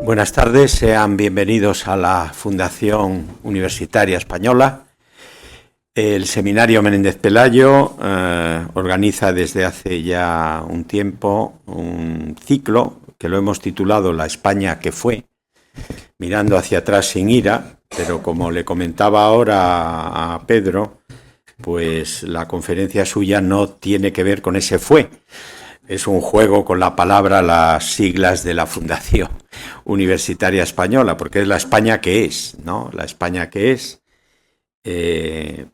Buenas tardes, sean bienvenidos a la Fundación Universitaria Española. El Seminario Menéndez Pelayo organiza desde hace ya un tiempo un ciclo que lo hemos titulado La España que fue, mirando hacia atrás sin ira, pero como le comentaba ahora a Pedro, pues la conferencia suya no tiene que ver con ese fue. Es un juego con la palabra, las siglas de la Fundación Universitaria Española, porque es la España que es, ¿no? La España que es,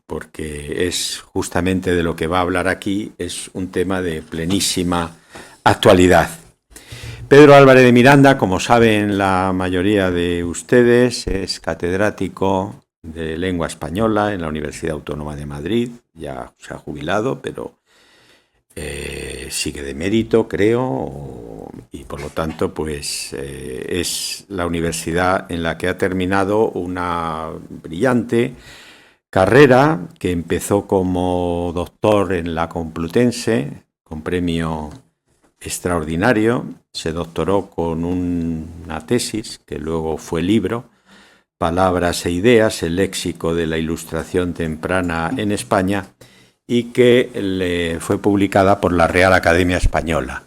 porque es justamente de lo que va a hablar aquí, es un tema de plenísima actualidad. Pedro Álvarez de Miranda, como saben la mayoría de ustedes, es catedrático de lengua española en la Universidad Autónoma de Madrid, ya se ha jubilado, pero sigue de mérito, creo, y por lo tanto pues es la universidad en la que ha terminado una brillante carrera que empezó como doctor en la Complutense con premio extraordinario, se doctoró con una tesis que luego fue libro, Palabras e ideas, el léxico de la ilustración temprana en España, y que le fue publicada por la Real Academia Española,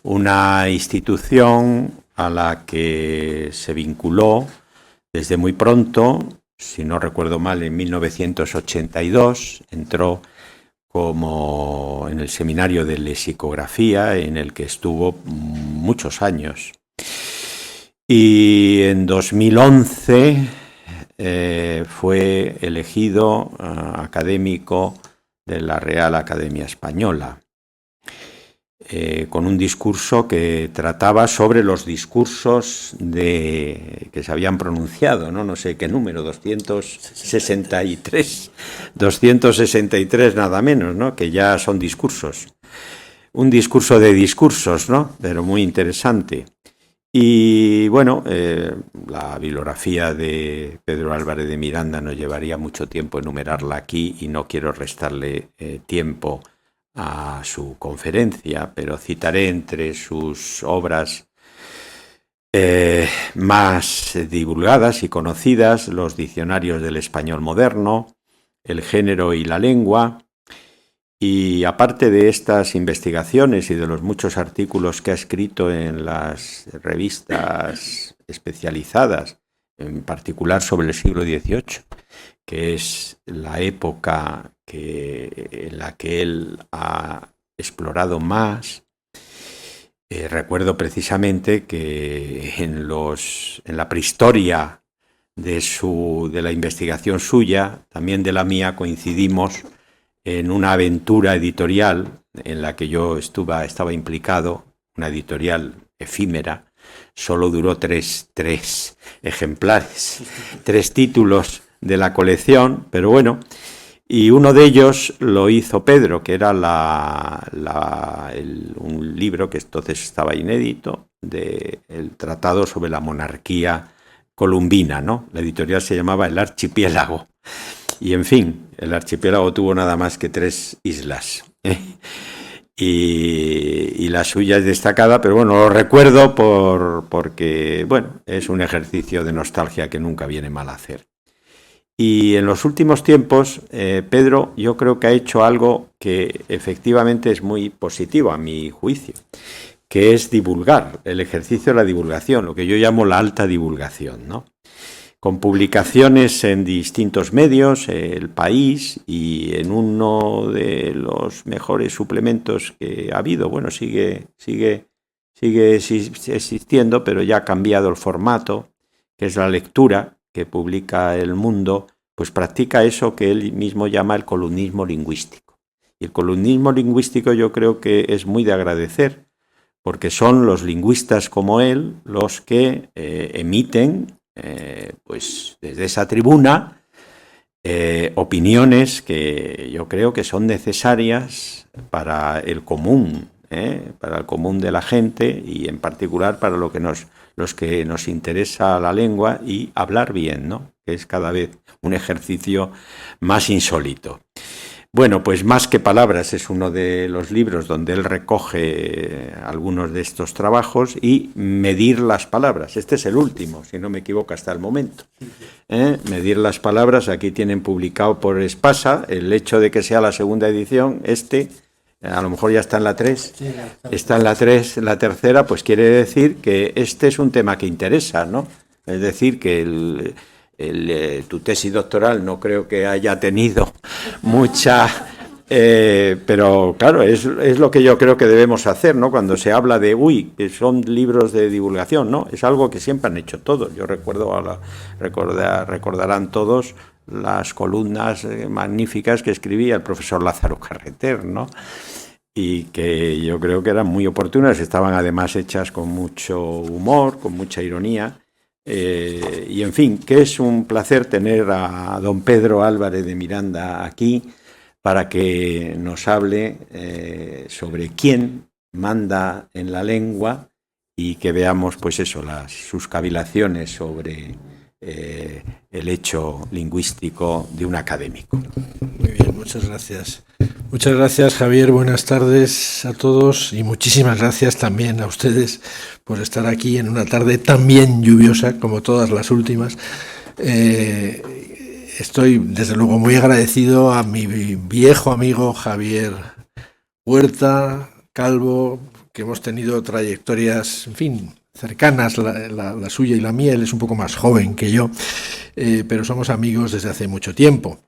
una institución a la que se vinculó desde muy pronto, si no recuerdo mal, en 1982, entró como en el seminario de lexicografía, en el que estuvo muchos años. Y en 2011 fue elegido académico de la Real Academia Española, con un discurso que trataba sobre los discursos que se habían pronunciado, no sé qué número, 263 nada menos, ¿no? Que ya son discursos. Un discurso de discursos, ¿no? Pero muy interesante. Y bueno, la bibliografía de Pedro Álvarez de Miranda nos llevaría mucho tiempo enumerarla aquí y no quiero restarle tiempo a su conferencia, pero citaré entre sus obras más divulgadas y conocidas los diccionarios del español moderno, el género y la lengua. Y aparte de estas investigaciones y de los muchos artículos que ha escrito en las revistas especializadas, en particular sobre el siglo XVIII, que es la época en la que él ha explorado más, recuerdo precisamente que en la prehistoria de la investigación suya, también de la mía, coincidimos en una aventura editorial en la que yo estaba implicado, una editorial efímera, solo duró tres ejemplares, 3 títulos de la colección, pero bueno, y uno de ellos lo hizo Pedro, que era un libro que entonces estaba inédito, el Tratado sobre la Monarquía Columbina, ¿no? La editorial se llamaba El Archipiélago. Y en fin, el archipiélago tuvo nada más que 3 islas. Y la suya es destacada, pero bueno, lo recuerdo porque, bueno, es un ejercicio de nostalgia que nunca viene mal a hacer. Y en los últimos tiempos, Pedro, yo creo que ha hecho algo que efectivamente es muy positivo a mi juicio, que es divulgar, el ejercicio de la divulgación, lo que yo llamo la alta divulgación, ¿no? Con publicaciones en distintos medios, El País, y en uno de los mejores suplementos que ha habido, bueno, sigue existiendo, pero ya ha cambiado el formato, que es La Lectura, que publica El Mundo, pues practica eso que él mismo llama el columnismo lingüístico. Y el columnismo lingüístico yo creo que es muy de agradecer, porque son los lingüistas como él los que emiten pues desde esa tribuna opiniones que yo creo que son necesarias para el común de la gente, y en particular para los que nos interesa la lengua y hablar bien, ¿no? Que es cada vez un ejercicio más insólito. Bueno, pues Más que palabras es uno de los libros donde él recoge algunos de estos trabajos, y Medir las palabras. Este es el último, si no me equivoco, hasta el momento. Medir las palabras, aquí tienen publicado por Espasa. El hecho de que sea la segunda edición, a lo mejor ya está en la 3, sí, está en la 3, la tercera, pues quiere decir que este es un tema que interesa, ¿no? Es decir, que tu tesis doctoral no creo que haya tenido mucha... pero claro, es lo que yo creo que debemos hacer, ¿no? Cuando se habla de, que son libros de divulgación, ¿no? Es algo que siempre han hecho todos. Yo recordarán todos las columnas magníficas que escribía el profesor Lázaro Carreter, ¿no? Y que yo creo que eran muy oportunas, estaban además hechas con mucho humor, con mucha ironía. Y en fin, que es un placer tener a don Pedro Álvarez de Miranda aquí para que nos hable sobre quién manda en la lengua, y que veamos, pues eso, sus cavilaciones sobre el hecho lingüístico de un académico. Muy bien, muchas gracias. Muchas gracias, Javier. Buenas tardes a todos, y muchísimas gracias también a ustedes por estar aquí en una tarde también lluviosa como todas las últimas. Estoy desde luego muy agradecido a mi viejo amigo Javier Huerta, Calvo, que hemos tenido trayectorias, en fin, cercanas, la suya y la mía. Él es un poco más joven que yo, pero somos amigos desde hace mucho tiempo.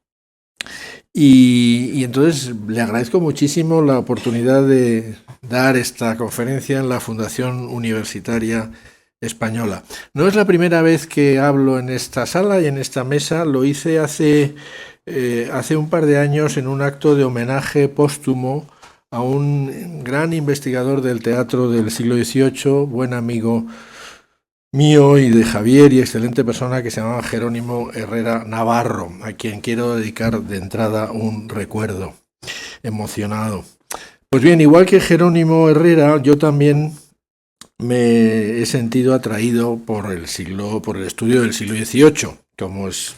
Y entonces le agradezco muchísimo la oportunidad de dar esta conferencia en la Fundación Universitaria Española. No es la primera vez que hablo en esta sala y en esta mesa. Lo hice hace un par de años en un acto de homenaje póstumo a un gran investigador del teatro del siglo XVIII, buen amigo mío y de Javier, y excelente persona, que se llamaba Jerónimo Herrera Navarro, a quien quiero dedicar de entrada un recuerdo emocionado. Pues bien, igual que Jerónimo Herrera, yo también me he sentido atraído por el estudio del siglo XVIII, como es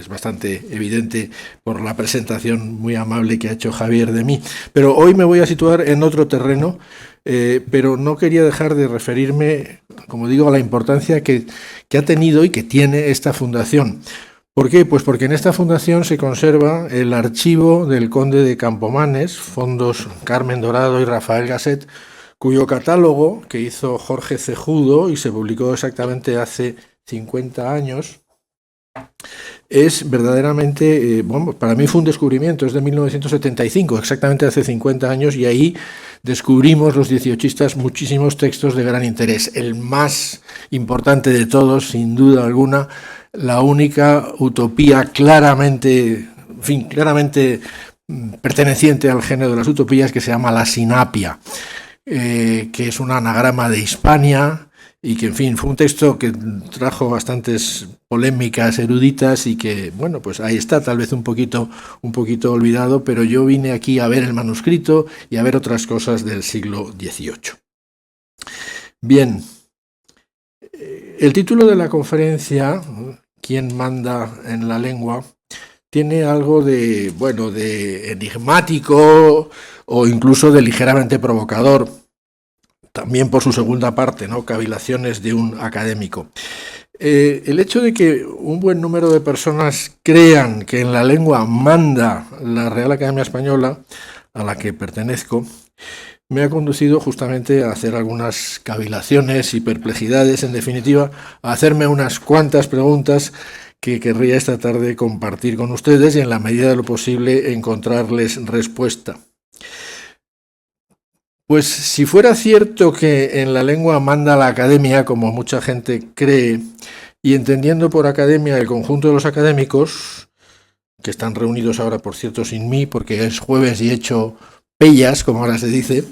bastante evidente por la presentación muy amable que ha hecho Javier de mí. Pero hoy me voy a situar en otro terreno, pero no quería dejar de referirme, como digo, a la importancia que ha tenido y que tiene esta fundación. ¿Por qué? Pues porque en esta fundación se conserva el archivo del conde de Campomanes, fondos Carmen Dorado y Rafael Gasset, cuyo catálogo, que hizo Jorge Cejudo y se publicó exactamente hace 50 años, es verdaderamente, para mí fue un descubrimiento. Es de 1975, exactamente hace 50 años, y ahí descubrimos los dieciochistas muchísimos textos de gran interés. El más importante de todos, sin duda alguna, la única utopía claramente perteneciente al género de las utopías, que se llama la Sinapia, que es un anagrama de Hispania, y que, en fin, fue un texto que trajo bastantes polémicas eruditas, y que, pues ahí está, tal vez un poquito olvidado, pero yo vine aquí a ver el manuscrito y a ver otras cosas del siglo XVIII. Bien, el título de la conferencia, ¿Quién manda en la lengua?, tiene algo de enigmático o incluso de ligeramente provocador, también por su segunda parte, ¿no? Cavilaciones de un académico. El hecho de que un buen número de personas crean que en la lengua manda la Real Academia Española, a la que pertenezco, me ha conducido justamente a hacer algunas cavilaciones y perplejidades, en definitiva, a hacerme unas cuantas preguntas que querría esta tarde compartir con ustedes y, en la medida de lo posible, encontrarles respuesta. Pues si fuera cierto que en la lengua manda la academia, como mucha gente cree, y entendiendo por academia el conjunto de los académicos, que están reunidos ahora, por cierto, sin mí, porque es jueves y he hecho pellas, como ahora se dice,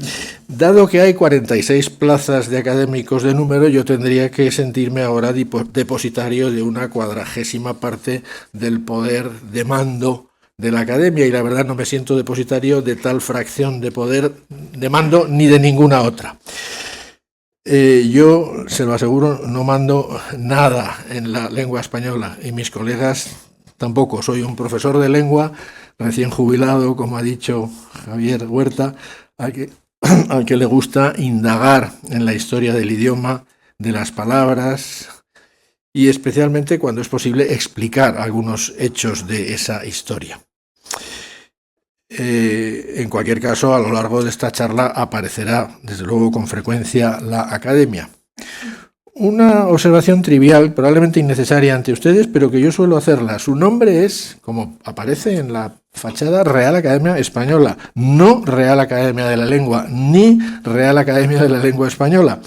dado que hay 46 plazas de académicos de número, yo tendría que sentirme ahora depositario de una 40ª parte del poder de mando de la academia, y la verdad no me siento depositario de tal fracción de poder de mando ni de ninguna otra. Yo, se lo aseguro, no mando nada en la lengua española, y mis colegas tampoco. Soy un profesor de lengua recién jubilado, como ha dicho Javier Huerta, al que le gusta indagar en la historia del idioma, de las palabras, y especialmente cuando es posible explicar algunos hechos de esa historia. En cualquier caso, a lo largo de esta charla aparecerá, desde luego, con frecuencia la academia. Una observación trivial, probablemente innecesaria ante ustedes, pero que yo suelo hacerla. Su nombre es, como aparece en la fachada, Real Academia Española, no Real Academia de la Lengua, ni Real Academia de la Lengua Española.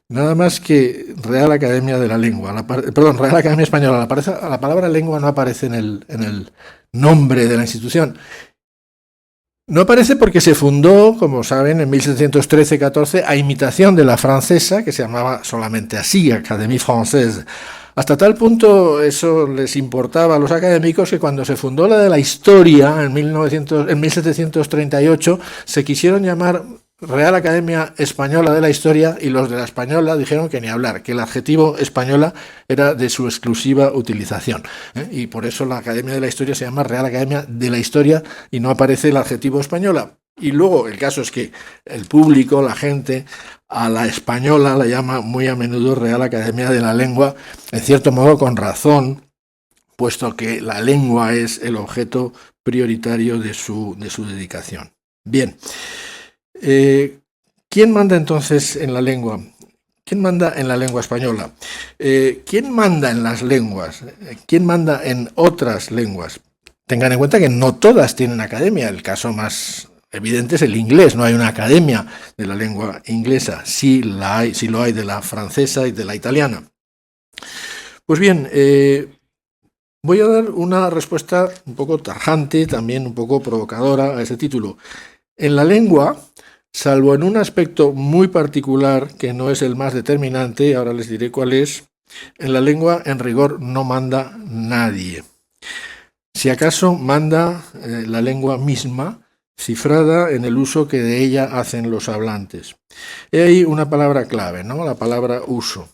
Nada más que Real Academia de la Lengua, Real Academia Española. La palabra lengua no aparece en el nombre de la institución. No aparece porque se fundó, como saben, en 1713-14 a imitación de la francesa, que se llamaba solamente así, Académie Française. Hasta tal punto eso les importaba a los académicos que cuando se fundó la de la historia, en 1738, se quisieron llamar Real Academia Española de la Historia, y los de la Española dijeron que ni hablar, que el adjetivo española era de su exclusiva utilización. Y por eso la Academia de la Historia se llama Real Academia de la Historia y no aparece el adjetivo española. Y luego el caso es que el público, la gente, a la española la llama muy a menudo Real Academia de la Lengua, en cierto modo con razón, puesto que la lengua es el objeto prioritario de su dedicación. Bien. ¿Quién manda entonces en la lengua? ¿Quién manda en la lengua española? ¿Quién manda en las lenguas? ¿Quién manda en otras lenguas? Tengan en cuenta que no todas tienen academia. El caso más evidente es el inglés. No hay una academia de la lengua inglesa. Sí lo hay de la francesa y de la italiana. Pues bien, voy a dar una respuesta un poco tajante, también un poco provocadora a ese título. En la lengua, salvo en un aspecto muy particular que no es el más determinante, ahora les diré cuál es, en la lengua en rigor no manda nadie. Si acaso manda la lengua misma, cifrada en el uso que de ella hacen los hablantes. He ahí una palabra clave, ¿no? La palabra uso.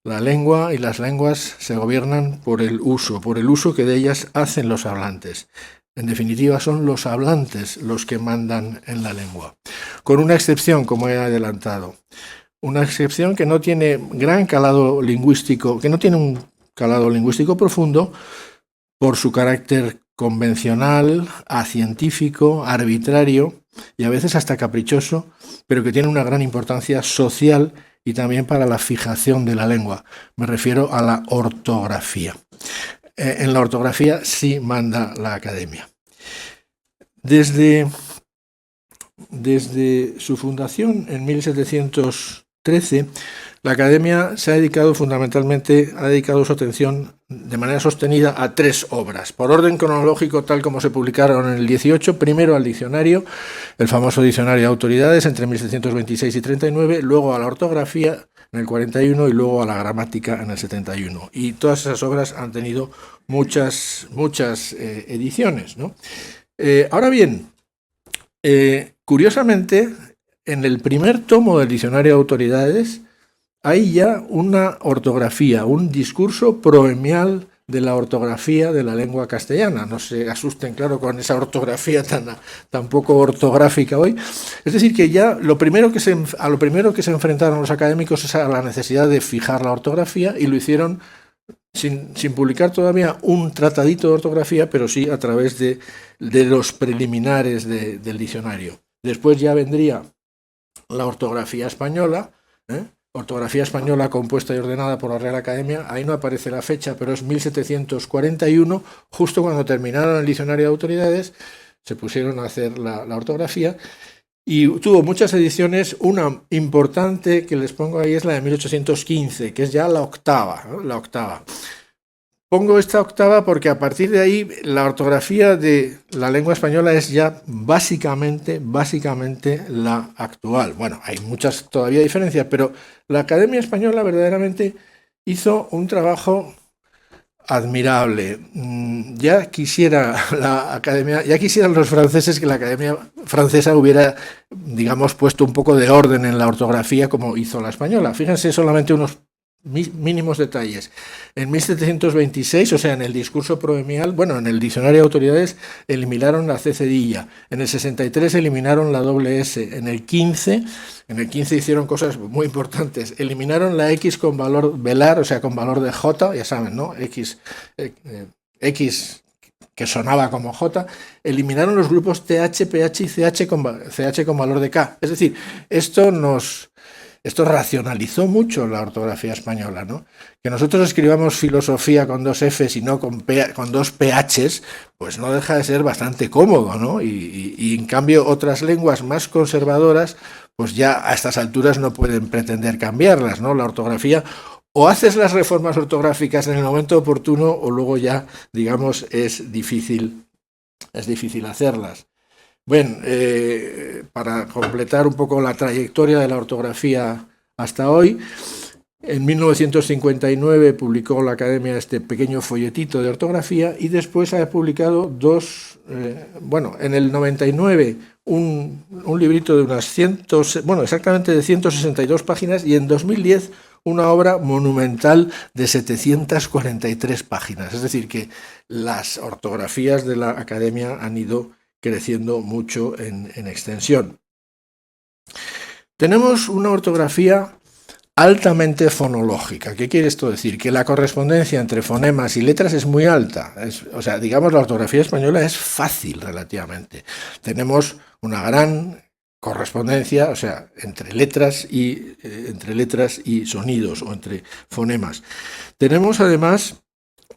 La lengua y las lenguas se gobiernan por el uso que de ellas hacen los hablantes. En definitiva, son los hablantes los que mandan en la lengua, con una excepción, como he adelantado. Una excepción que no tiene gran calado lingüístico, que no tiene un calado lingüístico profundo por su carácter convencional, acientífico, arbitrario y a veces hasta caprichoso, pero que tiene una gran importancia social y también para la fijación de la lengua. Me refiero a la ortografía. En la ortografía sí manda la academia. Desde su fundación en 1713, la academia se ha dedicado su atención de manera sostenida a 3 obras. Por orden cronológico, tal como se publicaron en el 18, primero al diccionario, el famoso diccionario de autoridades entre 1726 y 39, luego a la ortografía en el 41 y luego a la gramática en el 71. Y todas esas obras han tenido muchas ediciones, ¿no? Ahora bien, curiosamente, en el primer tomo del diccionario de autoridades hay ya una ortografía, un discurso proemial de la ortografía de la lengua castellana. No se asusten, claro, con esa ortografía tan poco ortográfica hoy. Es decir, que ya a lo primero que se enfrentaron los académicos es a la necesidad de fijar la ortografía, y lo hicieron sin publicar todavía un tratadito de ortografía, pero sí a través de los preliminares del diccionario. Después ya vendría la ortografía española, ortografía española compuesta y ordenada por la Real Academia. Ahí no aparece la fecha, pero es 1741, justo cuando terminaron el diccionario de autoridades, se pusieron a hacer la ortografía, y tuvo muchas ediciones. Una importante que les pongo ahí es la de 1815, que es ya la octava, ¿no? La octava. Pongo esta octava porque a partir de ahí la ortografía de la lengua española es ya básicamente la actual. Bueno, hay muchas todavía diferencias, pero la Academia Española verdaderamente hizo un trabajo admirable. Ya quisieran los franceses que la Academia Francesa hubiera, digamos, puesto un poco de orden en la ortografía como hizo la española. Fíjense solamente unos mínimos detalles. En 1726, o sea, en el discurso proemial, bueno, en el diccionario de autoridades eliminaron la C cedilla. En el 63 eliminaron la doble S. En el 15 hicieron cosas muy importantes. Eliminaron la X con valor velar, o sea, con valor de J, ya saben, ¿no? X que sonaba como J, eliminaron los grupos TH, PH y CH con valor de K. Es decir, esto racionalizó mucho la ortografía española, ¿no? Que nosotros escribamos filosofía con dos Fs y no con dos PHs, pues no deja de ser bastante cómodo, ¿no? Y en cambio otras lenguas más conservadoras, pues ya a estas alturas no pueden pretender cambiarlas, ¿no? La ortografía, o haces las reformas ortográficas en el momento oportuno, o luego ya, digamos, es difícil hacerlas. Bueno, para completar un poco la trayectoria de la ortografía hasta hoy, en 1959 publicó la Academia este pequeño folletito de ortografía y después ha publicado en el 99 un librito de unas exactamente de 162 páginas, y en 2010 una obra monumental de 743 páginas. Es decir, que las ortografías de la Academia han ido creciendo mucho en extensión. Tenemos una ortografía altamente fonológica. ¿Qué quiere esto decir? Que la correspondencia entre fonemas y letras es muy alta. O sea, digamos, la ortografía española es fácil relativamente. Tenemos una gran correspondencia, o sea, entre letras y sonidos, o entre fonemas. Tenemos además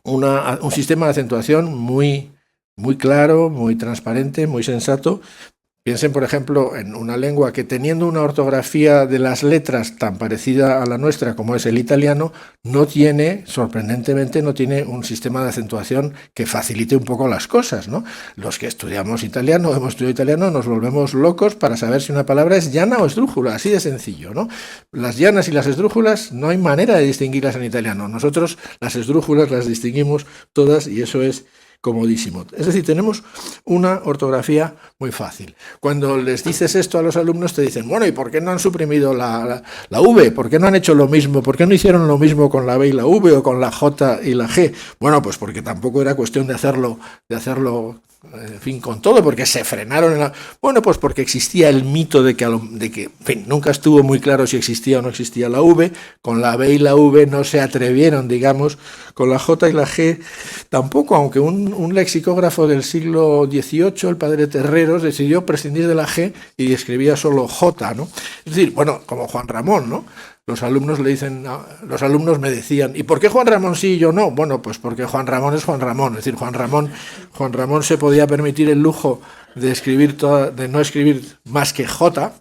un sistema de acentuación muy claro, muy transparente, muy sensato. Piensen, por ejemplo, en una lengua que, teniendo una ortografía de las letras tan parecida a la nuestra como es el italiano, sorprendentemente no tiene un sistema de acentuación que facilite un poco las cosas, ¿no? Los que estudiamos italiano, hemos estudiado italiano, nos volvemos locos para saber si una palabra es llana o esdrújula, así de sencillo, ¿no? Las llanas y las esdrújulas no hay manera de distinguirlas en italiano. Nosotros las esdrújulas las distinguimos todas, y eso es comodísimo. Es decir, tenemos una ortografía muy fácil. Cuando les dices esto a los alumnos, te dicen, bueno, ¿y por qué no han suprimido la V? ¿Por qué no han hecho lo mismo? ¿Por qué no hicieron lo mismo con la B y la V, o con la J y la G? Bueno, pues porque tampoco era cuestión de hacerlo, en fin, con todo, porque se frenaron Bueno, pues porque existía el mito de que en fin, nunca estuvo muy claro si existía o no existía la V. Con la B y la V no se atrevieron, digamos. Con la J y la G tampoco, aunque un lexicógrafo del siglo XVIII, el padre Terreros, decidió prescindir de la G y escribía solo J, ¿no? Es decir, bueno, como Juan Ramón, ¿no? Los alumnos me decían, ¿y por qué Juan Ramón sí y yo no? Bueno, pues porque Juan Ramón es Juan Ramón. Es decir, Juan Ramón se podía permitir el lujo de no escribir más que J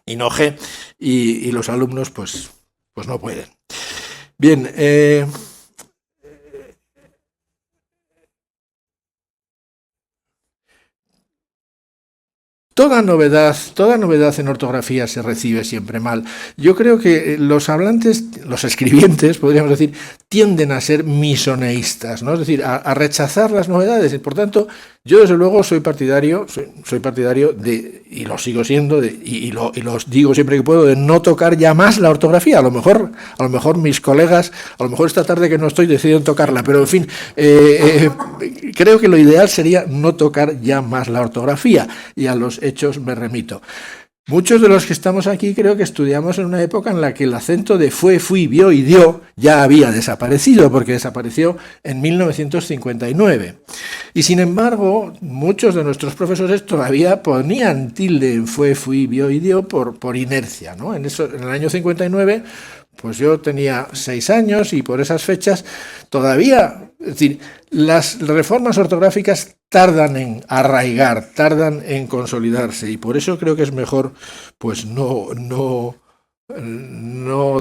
y no G, y los alumnos pues no pueden. Bien, Toda novedad en ortografía se recibe siempre mal. Yo creo que los escribientes, podríamos decir, tienden a ser misoneístas, ¿no? Es decir, a rechazar las novedades. Y por tanto, yo desde luego soy partidario de, y lo sigo siendo, y los digo siempre que puedo, de no tocar ya más la ortografía. A lo mejor mis colegas, a lo mejor esta tarde que no estoy, deciden tocarla, pero en fin, creo que lo ideal sería no tocar ya más la ortografía, y a los hechos me remito. Muchos de los que estamos aquí creo que estudiamos en una época en la que el acento de fue, fui, vio y dio ya había desaparecido, porque desapareció en 1959. Y sin embargo, muchos de nuestros profesores todavía ponían tilde en fue, fui, vio y dio por inercia, ¿no? En el año 59, pues yo tenía 6 años, y por esas fechas todavía, es decir, las reformas ortográficas tardan en arraigar, tardan en consolidarse, y por eso creo que es mejor pues no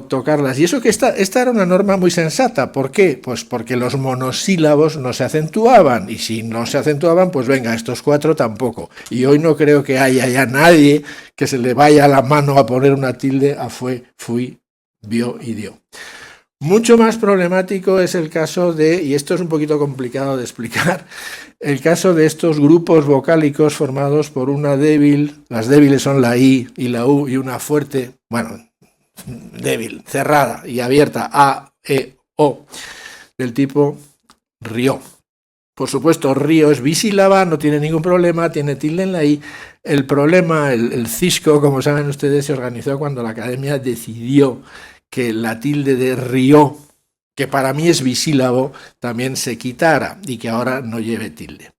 tocarlas. Y eso que esta era una norma muy sensata. ¿Por qué? Pues porque los monosílabos no se acentuaban, y si no se acentuaban, pues venga, estos 4 tampoco. Y hoy no creo que haya ya nadie que se le vaya la mano a poner una tilde a fue, fui, vio y dio. Mucho más problemático es el caso y esto es un poquito complicado de explicar, el caso de estos grupos vocálicos formados por una débil, las débiles son la I y la U, y una fuerte, bueno, débil, cerrada y abierta, A, E, O, del tipo rió. Por supuesto, río es bisílaba, no tiene ningún problema, tiene tilde en la I. El problema, el cisco, como saben ustedes, se organizó cuando la Academia decidió que la tilde de rió, que para mí es bisílabo, también se quitara y que ahora no lleve tilde.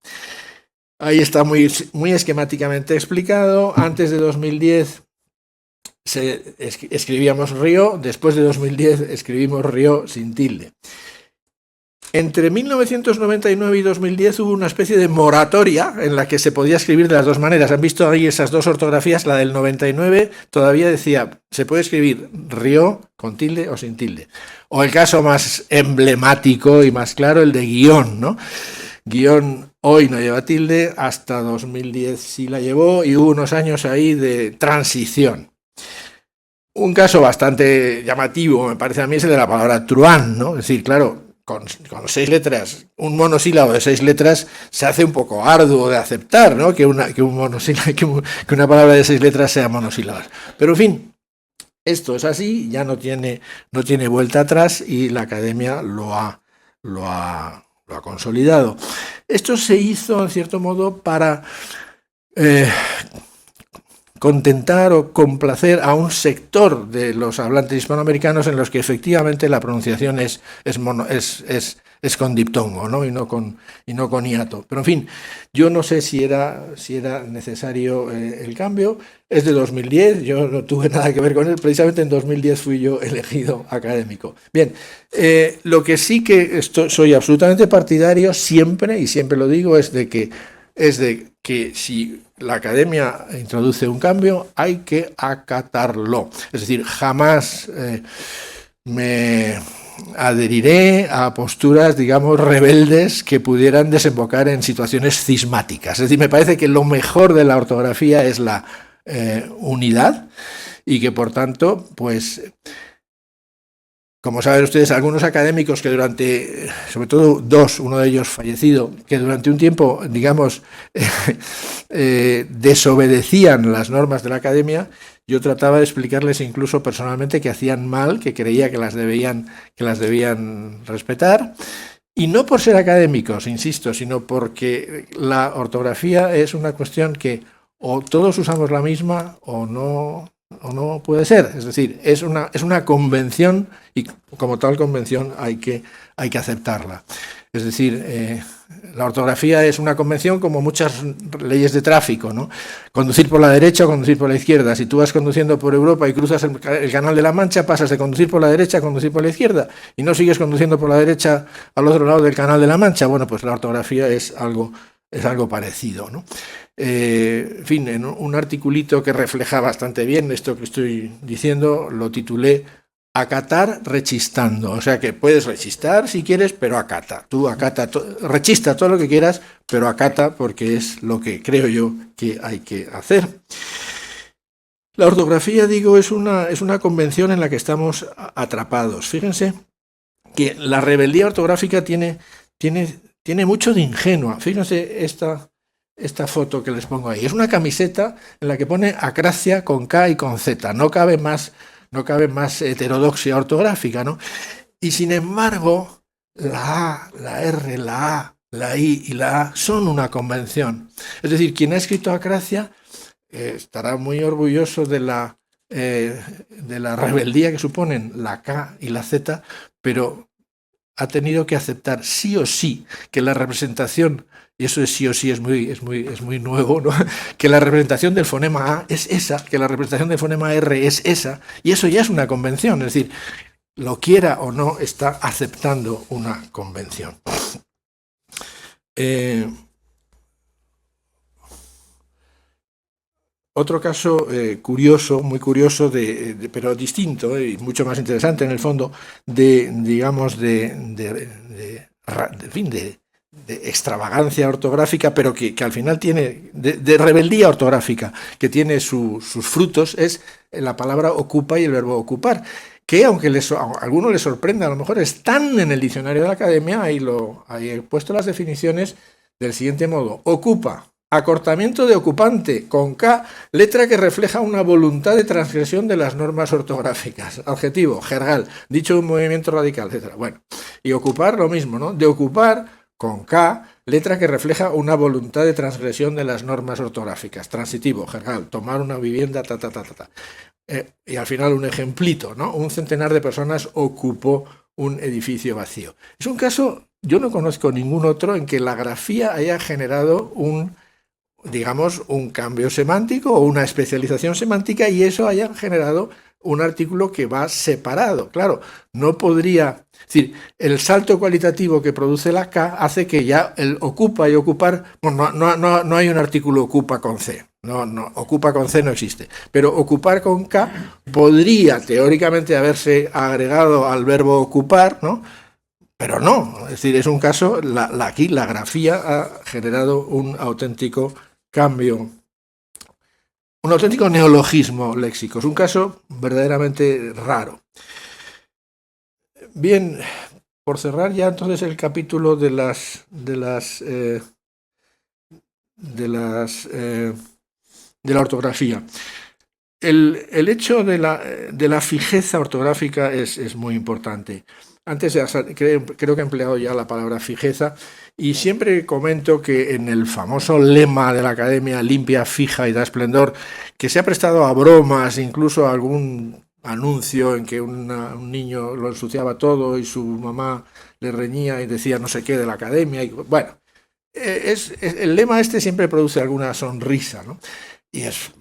Ahí está muy, muy esquemáticamente explicado. Antes de 2010 escribíamos río, después de 2010 escribimos río sin tilde. Entre 1999 y 2010 hubo una especie de moratoria en la que se podía escribir de las dos maneras. ¿Han visto ahí esas dos ortografías? La del 99 todavía decía, se puede escribir río con tilde o sin tilde. O el caso más emblemático y más claro, el de guión, ¿no? Guión hoy no lleva tilde, hasta 2010 sí la llevó y hubo unos años ahí de transición. Un caso bastante llamativo, me parece a mí, es el de la palabra truán, ¿no? Es decir, claro, con 6 letras, un monosílabo de 6 letras se hace un poco arduo de aceptar, ¿no? Que una palabra de 6 letras sea monosílabas. Pero en fin, esto es así, ya no tiene vuelta atrás y la Academia lo ha consolidado. Esto se hizo, en cierto modo, para contentar o complacer a un sector de los hablantes hispanoamericanos en los que efectivamente la pronunciación es con diptongo, ¿no? y no con hiato. Pero en fin, yo no sé si era necesario el cambio. Es de 2010, yo no tuve nada que ver con él, precisamente en 2010 fui yo elegido académico. Bien, lo que sí que soy absolutamente partidario siempre, y siempre lo digo, es de que si la Academia introduce un cambio, hay que acatarlo. Es decir, jamás me adheriré a posturas, digamos, rebeldes que pudieran desembocar en situaciones cismáticas. Es decir, me parece que lo mejor de la ortografía es la unidad y que, por tanto, pues, como saben ustedes, algunos académicos que durante, sobre todo dos, uno de ellos fallecido, que durante un tiempo, digamos, desobedecían las normas de la Academia, yo trataba de explicarles incluso personalmente que hacían mal, que creía que las debían respetar, y no por ser académicos, insisto, sino porque la ortografía es una cuestión que o todos usamos la misma o no puede ser. Es decir, es una convención y como tal convención hay que aceptarla. Es decir, la ortografía es una convención como muchas leyes de tráfico, ¿no? Conducir por la derecha o conducir por la izquierda. Si tú vas conduciendo por Europa y cruzas el Canal de la Mancha, pasas de conducir por la derecha a conducir por la izquierda y no sigues conduciendo por la derecha al otro lado del Canal de la Mancha. Bueno, pues la ortografía es algo parecido, ¿no? En fin, en un articulito que refleja bastante bien esto que estoy diciendo, lo titulé Acatar rechistando. O sea que puedes rechistar si quieres, pero acata. Tú acata, rechista todo lo que quieras, pero acata porque es lo que creo yo que hay que hacer. La ortografía, digo, es una convención en la que estamos atrapados. Fíjense que la rebeldía ortográfica tiene mucho de ingenua. Fíjense esta foto que les pongo ahí. Es una camiseta en la que pone Acracia con K y con Z. No cabe más heterodoxia ortográfica, ¿no? Y sin embargo, la A, la R, la A, la I y la A son una convención. Es decir, quien ha escrito Acracia estará muy orgulloso de la rebeldía que suponen la K y la Z, pero ha tenido que aceptar sí o sí que la representación, y eso es sí o sí es muy nuevo, ¿no? Que la representación del fonema A es esa, que la representación del fonema R es esa, y eso ya es una convención, es decir, lo quiera o no, está aceptando una convención. Otro caso curioso, muy curioso, pero distinto y mucho más interesante en el fondo, de extravagancia ortográfica, pero que al final tiene, de rebeldía ortográfica, que tiene sus frutos, es la palabra ocupa y el verbo ocupar, que aunque a algunos les sorprenda, a lo mejor están en el diccionario de la Academia, ahí he puesto las definiciones del siguiente modo: ocupa, Acortamiento de ocupante, con K, letra que refleja una voluntad de transgresión de las normas ortográficas. Adjetivo, jergal, dicho de un movimiento radical, etc. Bueno, y ocupar lo mismo, ¿no? De ocupar, con K, letra que refleja una voluntad de transgresión de las normas ortográficas. Transitivo, jergal, tomar una vivienda, y al final un ejemplito, ¿no? Un centenar de personas ocupó un edificio vacío. Es un caso, yo no conozco ningún otro en que la grafía haya generado un cambio semántico o una especialización semántica y eso haya generado un artículo que va separado. Claro, no podría... Es decir, el salto cualitativo que produce la K hace que ya el ocupa y ocupar... Bueno, no hay un artículo ocupa con C. No, ocupa con C no existe. Pero ocupar con K podría teóricamente haberse agregado al verbo ocupar, ¿no? Pero no. Es decir, es un caso... Aquí la grafía ha generado un auténtico cambio, un auténtico neologismo léxico. Es un caso verdaderamente raro. Bien, por cerrar ya entonces el capítulo de la ortografía. El hecho de la fijeza ortográfica es muy importante. Antes creo que he empleado ya la palabra fijeza y siempre comento que en el famoso lema de la Academia, limpia, fija y da esplendor, que se ha prestado a bromas, incluso a algún anuncio en que un niño lo ensuciaba todo y su mamá le reñía y decía no sé qué de la Academia. Y, bueno, el lema este siempre produce alguna sonrisa, ¿no? Y es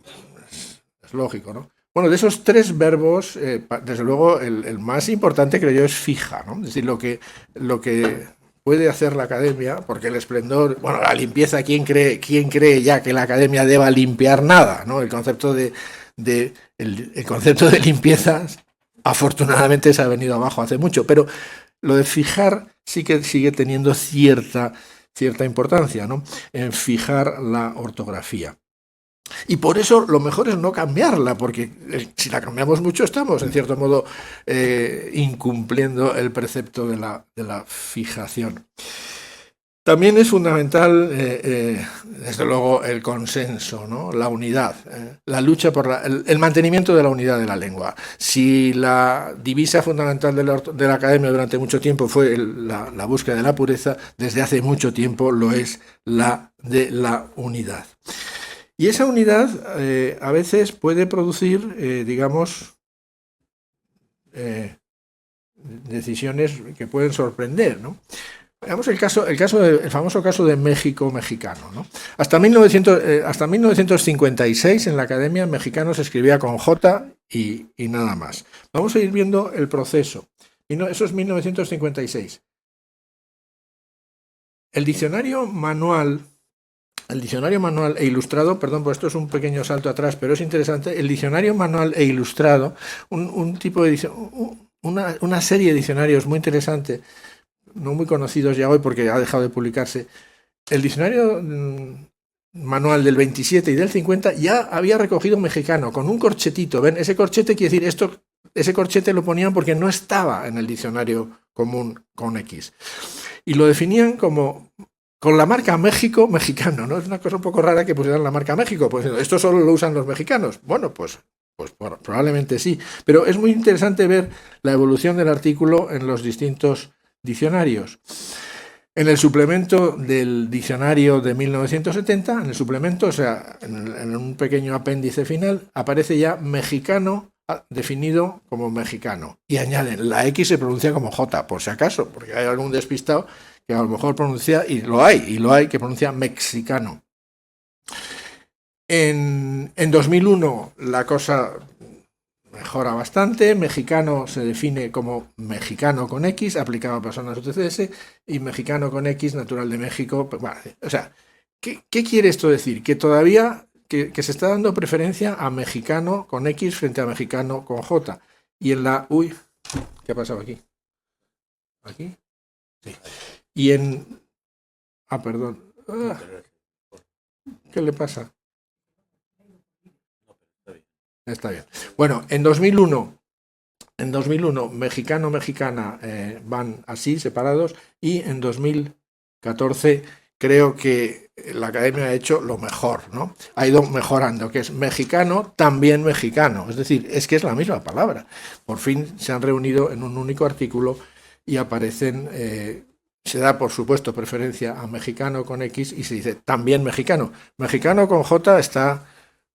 lógico, ¿no? Bueno, de esos tres verbos, desde luego el más importante creo yo es fija, ¿no? Es decir, lo que puede hacer la Academia, porque el esplendor, bueno, la limpieza, ¿quién cree ya que la Academia deba limpiar nada, ¿no? El concepto de limpieza afortunadamente se ha venido abajo hace mucho, pero lo de fijar sí que sigue teniendo cierta importancia, ¿no? En fijar la ortografía. Y por eso lo mejor es no cambiarla, porque si la cambiamos mucho estamos, en cierto modo, incumpliendo el precepto de la fijación. También es fundamental, desde luego, el consenso, ¿no? La unidad, la lucha por el mantenimiento de la unidad de la lengua. Si la divisa fundamental de la Academia durante mucho tiempo fue la búsqueda de la pureza, desde hace mucho tiempo lo es la de la unidad. Y esa unidad a veces puede producir, decisiones que pueden sorprender, ¿no? Veamos el famoso caso de México mexicano, ¿no? Hasta 1956 en la Academia mexicano se escribía con J y nada más. Vamos a ir viendo el proceso. Eso es 1956. El diccionario manual e ilustrado, perdón, pues esto es un pequeño salto atrás, pero es interesante, el diccionario manual e ilustrado, un tipo de una serie de diccionarios muy interesante, no muy conocidos ya hoy porque ha dejado de publicarse. El diccionario manual del 27 y del 50 ya había recogido mexicano con un corchetito. ¿Ven? Ese corchete quiere decir ese corchete lo ponían porque no estaba en el diccionario común con X. Y lo definían como con la marca México mexicano, ¿no? Es una cosa un poco rara que pusieran la marca México. Pues esto solo lo usan los mexicanos. Bueno, pues probablemente sí. Pero es muy interesante ver la evolución del artículo en los distintos diccionarios. En el suplemento del diccionario de 1970, en el suplemento, o sea, en un pequeño apéndice final, aparece ya mexicano definido como mexicano. Y añaden, la X se pronuncia como J, por si acaso, porque hay algún despistado que a lo mejor pronuncia, y lo hay, que pronuncia mexicano. En 2001 la cosa mejora bastante, mexicano se define como mexicano con X, aplicado a personas UTCS, y mexicano con X, natural de México. Bueno, o sea, ¿qué quiere esto decir? Que todavía que se está dando preferencia a mexicano con X frente a mexicano con J. Y en la... Uy, ¿qué ha pasado aquí? ¿Aquí? Sí. Y en... perdón. ¿Qué le pasa? Está bien. Bueno, en 2001 mexicano, mexicana van así, separados, y en 2014 creo que la academia ha hecho lo mejor, ¿no? Ha ido mejorando, que es mexicano, también mexicano. Es decir, es que es la misma palabra. Por fin se han reunido en un único artículo y aparecen, se da por supuesto preferencia a mexicano con X y se dice también mexicano. Mexicano con J está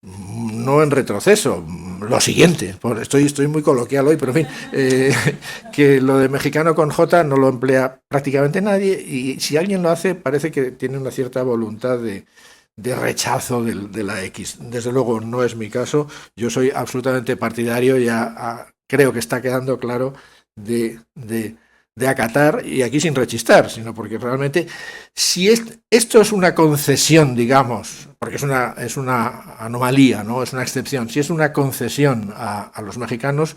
no en retroceso, lo siguiente, estoy muy coloquial hoy, pero en fin, que lo de mexicano con J no lo emplea prácticamente nadie y si alguien lo hace parece que tiene una cierta voluntad de rechazo de la X. Desde luego no es mi caso, yo soy absolutamente partidario, creo que está quedando claro de acatar, y aquí sin rechistar, sino porque realmente, si esto es una concesión, digamos, porque es una anomalía, ¿no? Es una excepción, si es una concesión a los mexicanos,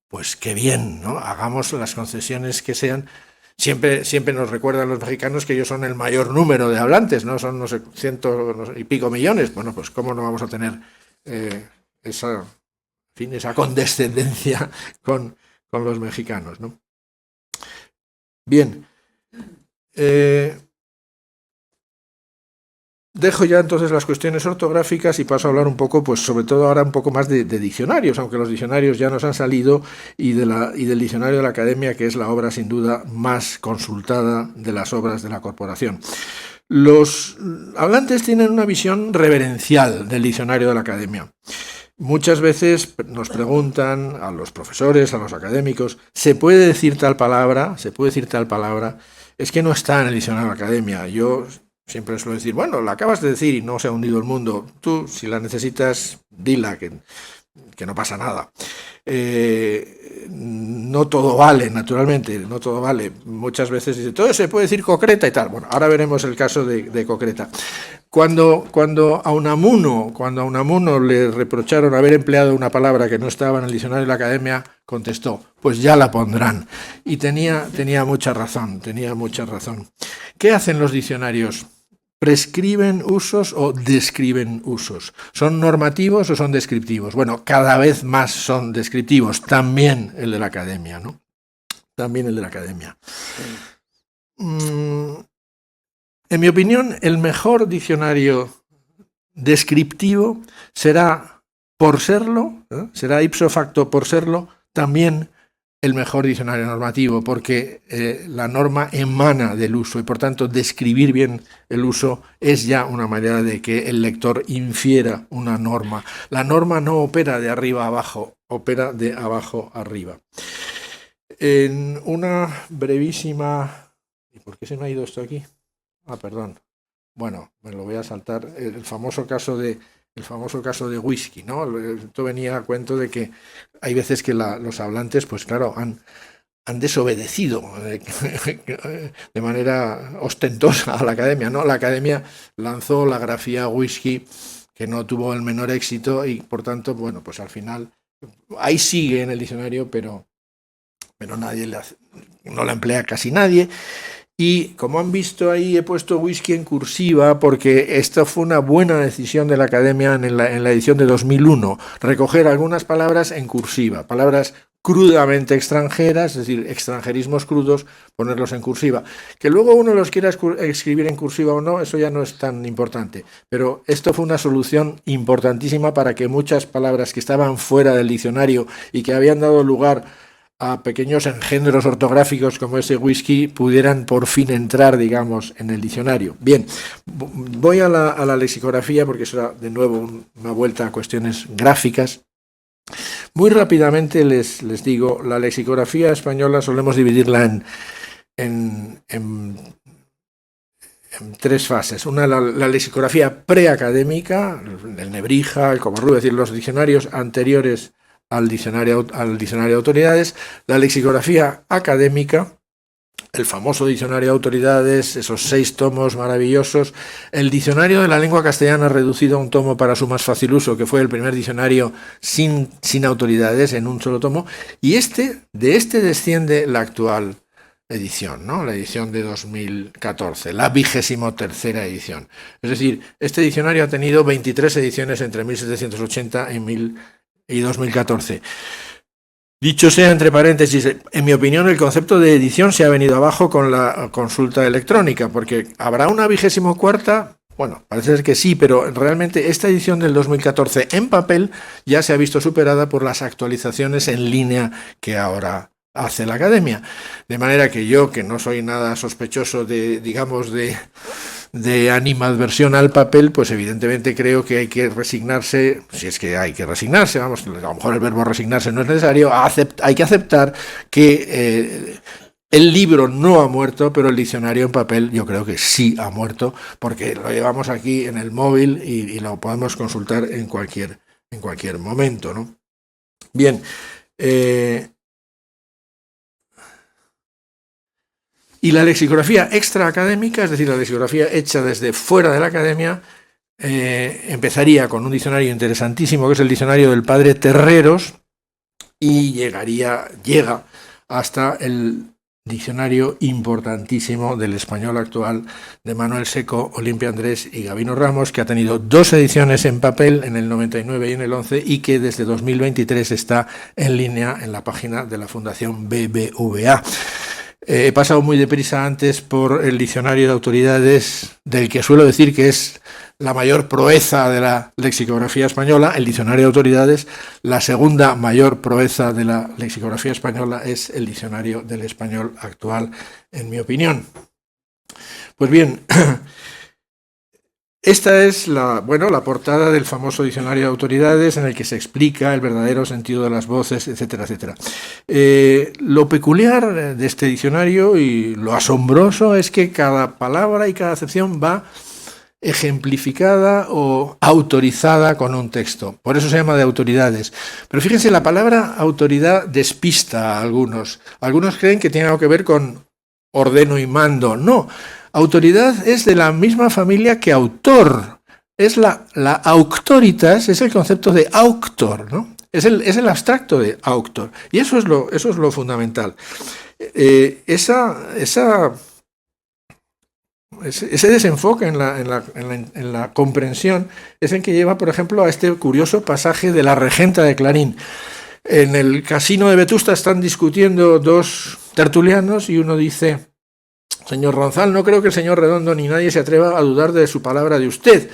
pues qué bien, ¿no? Hagamos las concesiones que sean. Siempre nos recuerdan los mexicanos que ellos son el mayor número de hablantes, ¿no? Son, no sé, ciento y pico millones. Bueno, pues cómo no vamos a tener esa condescendencia con los mexicanos, ¿no? Bien, dejo ya entonces las cuestiones ortográficas y paso a hablar un poco, pues sobre todo ahora un poco más de diccionarios, aunque los diccionarios ya nos han salido, y del diccionario de la Academia, que es la obra sin duda más consultada de las obras de la corporación. Los hablantes tienen una visión reverencial del diccionario de la Academia. Muchas veces nos preguntan a los profesores, a los académicos, ¿se puede decir tal palabra? ¿Se puede decir tal palabra? Es que no está en el diccionario de la Academia. Yo siempre suelo decir, bueno, la acabas de decir y no se ha hundido el mundo. Tú, si la necesitas, dila, que no pasa nada. No todo vale, naturalmente, no todo vale. Muchas veces dice, todo se puede decir concreta y tal. Bueno, ahora veremos el caso de concreta. Cuando a Unamuno le reprocharon haber empleado una palabra que no estaba en el diccionario de la Academia, contestó, pues ya la pondrán. Y tenía mucha razón, ¿Qué hacen los diccionarios? ¿Prescriben usos o describen usos? ¿Son normativos o son descriptivos? Bueno, cada vez más son descriptivos, también el de la Academia, ¿no? También el de la Academia. En mi opinión, el mejor diccionario descriptivo será, por serlo, será ipso facto por serlo, también el mejor diccionario normativo, porque la norma emana del uso y por tanto describir bien el uso es ya una manera de que el lector infiera una norma. La norma no opera de arriba a abajo, opera de abajo a arriba. En una brevísima... ¿Y por qué se me ha ido esto aquí? Perdón. Bueno, me lo voy a saltar. El famoso caso de whisky, ¿no? Esto venía a cuento de que hay veces que los hablantes, pues claro, han desobedecido de manera ostentosa a la Academia, ¿no? La Academia lanzó la grafía whisky, que no tuvo el menor éxito y por tanto, bueno, pues al final ahí sigue en el diccionario, pero nadie no la emplea casi nadie. Y como han visto ahí, he puesto whisky en cursiva porque esta fue una buena decisión de la Academia en la edición de 2001, recoger algunas palabras en cursiva, palabras crudamente extranjeras, es decir, extranjerismos crudos, ponerlos en cursiva. Que luego uno los quiera escribir en cursiva o no, eso ya no es tan importante. Pero esto fue una solución importantísima para que muchas palabras que estaban fuera del diccionario y que habían dado lugar a pequeños engendros ortográficos como ese whisky pudieran por fin entrar, digamos, en el diccionario. Bien, voy a la lexicografía porque será de nuevo una vuelta a cuestiones gráficas. Muy rápidamente les digo, la lexicografía española solemos dividirla en tres fases. Una, la lexicografía preacadémica, el Nebrija, el Covarrubias, es decir, los diccionarios anteriores al diccionario de autoridades, la lexicografía académica, el famoso diccionario de autoridades, esos 6 tomos maravillosos, el diccionario de la lengua castellana reducido a un tomo para su más fácil uso, que fue el primer diccionario sin autoridades en un solo tomo, y de este desciende la actual edición, ¿no? La edición de 2014, la 23ª edición. Es decir, este diccionario ha tenido 23 ediciones entre 1780 y 2014. Dicho sea entre paréntesis, en mi opinión el concepto de edición se ha venido abajo con la consulta electrónica, porque habrá una 24ª Bueno, parece ser que sí, pero realmente esta edición del 2014 en papel ya se ha visto superada por las actualizaciones en línea que ahora hace la Academia. De manera que yo, que no soy nada sospechoso de, digamos, de animadversión al papel, pues evidentemente creo que hay que resignarse, si es que hay que resignarse, vamos, a lo mejor el verbo resignarse no es necesario, hay que aceptar que el libro no ha muerto, pero el diccionario en papel yo creo que sí ha muerto, porque lo llevamos aquí en el móvil y lo podemos consultar en cualquier momento, ¿no? Bien, y la lexicografía extraacadémica, es decir, la lexicografía hecha desde fuera de la academia, empezaría con un diccionario interesantísimo, que es el diccionario del padre Terreros, y llega hasta el diccionario importantísimo del español actual de Manuel Seco, Olimpia Andrés y Gabino Ramos, que ha tenido 2 ediciones en papel, en el 99 y en el 11, y que desde 2023 está en línea en la página de la Fundación BBVA. He pasado muy deprisa antes por el diccionario de autoridades, del que suelo decir que es la mayor proeza de la lexicografía española. El diccionario de autoridades, la segunda mayor proeza de la lexicografía española, es el diccionario del español actual, en mi opinión. Pues bien, esta es la portada del famoso diccionario de autoridades, en el que se explica el verdadero sentido de las voces, etcétera, etcétera. Lo peculiar de este diccionario y lo asombroso es que cada palabra y cada acepción va ejemplificada o autorizada con un texto. Por eso se llama de autoridades. Pero fíjense, la palabra autoridad despista a algunos. Algunos creen que tiene algo que ver con ordeno y mando. No. Autoridad es de la misma familia que autor. Es la auctoritas, es el concepto de auctor, ¿no? Es el abstracto de auctor. Y eso es lo fundamental. Ese desenfoque en la comprensión es el que lleva, por ejemplo, a este curioso pasaje de la regenta de Clarín. En el casino de Vetusta están discutiendo 2 tertulianos y uno dice: señor Ronzal, no creo que el señor Redondo ni nadie se atreva a dudar de su palabra de usted.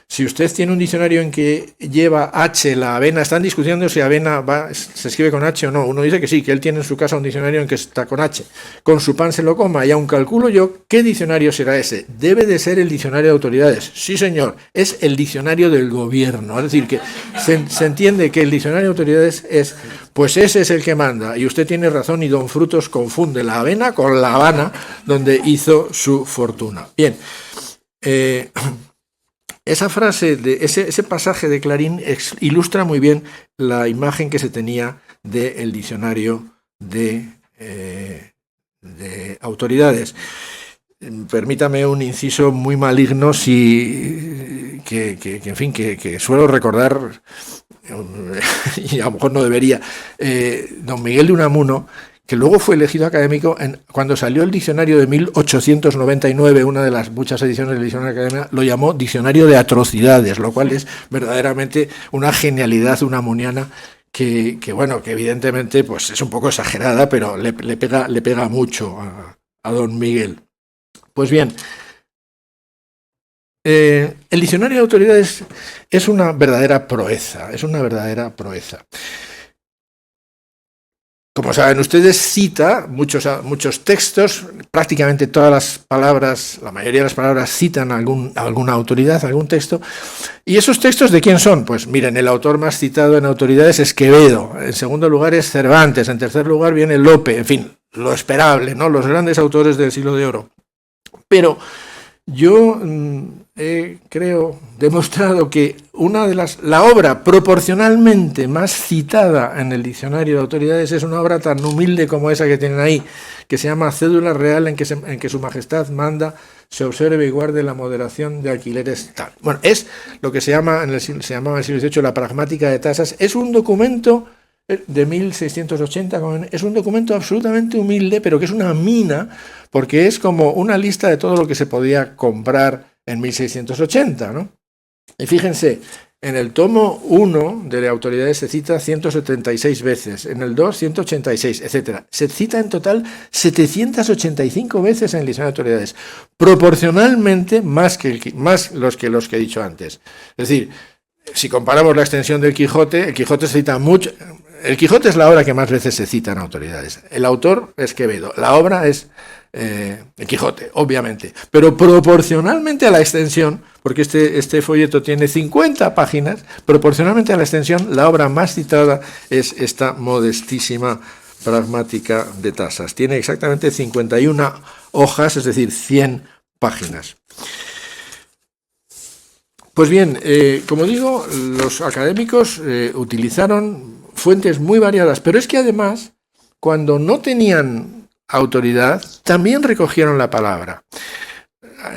Si usted tiene un diccionario en que lleva H, la avena, están discutiendo si avena se escribe con H o no. Uno dice que sí, que él tiene en su casa un diccionario en que está con H. Con su pan se lo coma, y aún calculo yo qué diccionario será ese. Debe de ser el diccionario de autoridades. Sí, señor, es el diccionario del gobierno. Es decir, que se entiende que el diccionario de autoridades pues ese es el que manda. Y usted tiene razón, y don Frutos confunde la avena con La Habana, donde hizo su fortuna. Bien, esa frase, ese pasaje de Clarín ilustra muy bien la imagen que se tenía del diccionario de autoridades. Permítame un inciso muy maligno, que suelo recordar, y a lo mejor no debería, don Miguel de Unamuno, que luego fue elegido académico cuando salió el diccionario de 1899, una de las muchas ediciones del diccionario de la Academia, lo llamó diccionario de atrocidades, lo cual es verdaderamente una genialidad unamuniana que evidentemente pues es un poco exagerada, pero le pega mucho a don Miguel. Pues bien, el diccionario de autoridades es una verdadera proeza, Como saben ustedes, cita muchos textos, prácticamente todas las palabras, la mayoría de las palabras citan alguna autoridad, algún texto. ¿Y esos textos de quién son? Pues miren, el autor más citado en autoridades es Quevedo, en segundo lugar es Cervantes, en tercer lugar viene Lope, en fin, lo esperable, ¿no? Los grandes autores del siglo de oro. Pero yo he, creo, demostrado que la obra proporcionalmente más citada en el diccionario de autoridades es una obra tan humilde como esa que tienen ahí, que se llama Cédula Real, en que su majestad manda se observe y guarde la moderación de alquileres tal. Bueno, es lo que se llamaba en el siglo XVIII la pragmática de tasas. Es un documento de 1680, es un documento absolutamente humilde, pero que es una mina, porque es como una lista de todo lo que se podía comprar en 1680, ¿no? Y fíjense, En el tomo 1 de Autoridades se cita 176 veces, en el 2 186, etc. Se cita en total 785 veces en el Diccionario de Autoridades, proporcionalmente más los que he dicho antes. Es decir, si comparamos la extensión del Quijote, el Quijote se cita mucho. El Quijote es la obra que más veces se cita en Autoridades. El autor es Quevedo, la obra es el Quijote, obviamente, pero proporcionalmente a la extensión, porque este folleto tiene 50 páginas, proporcionalmente a la extensión, la obra más citada es esta modestísima pragmática de Tasas. Tiene exactamente 51 hojas, es decir, 100 páginas. Pues bien, como digo, los académicos utilizaron fuentes muy variadas, pero es que además, cuando no tenían autoridad, también recogieron la palabra.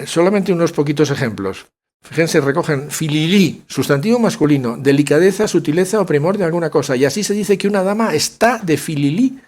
Solamente unos poquitos ejemplos. Fíjense, recogen fililí, sustantivo masculino, delicadeza, sutileza o primor de alguna cosa, y así se dice que una dama está de fililí.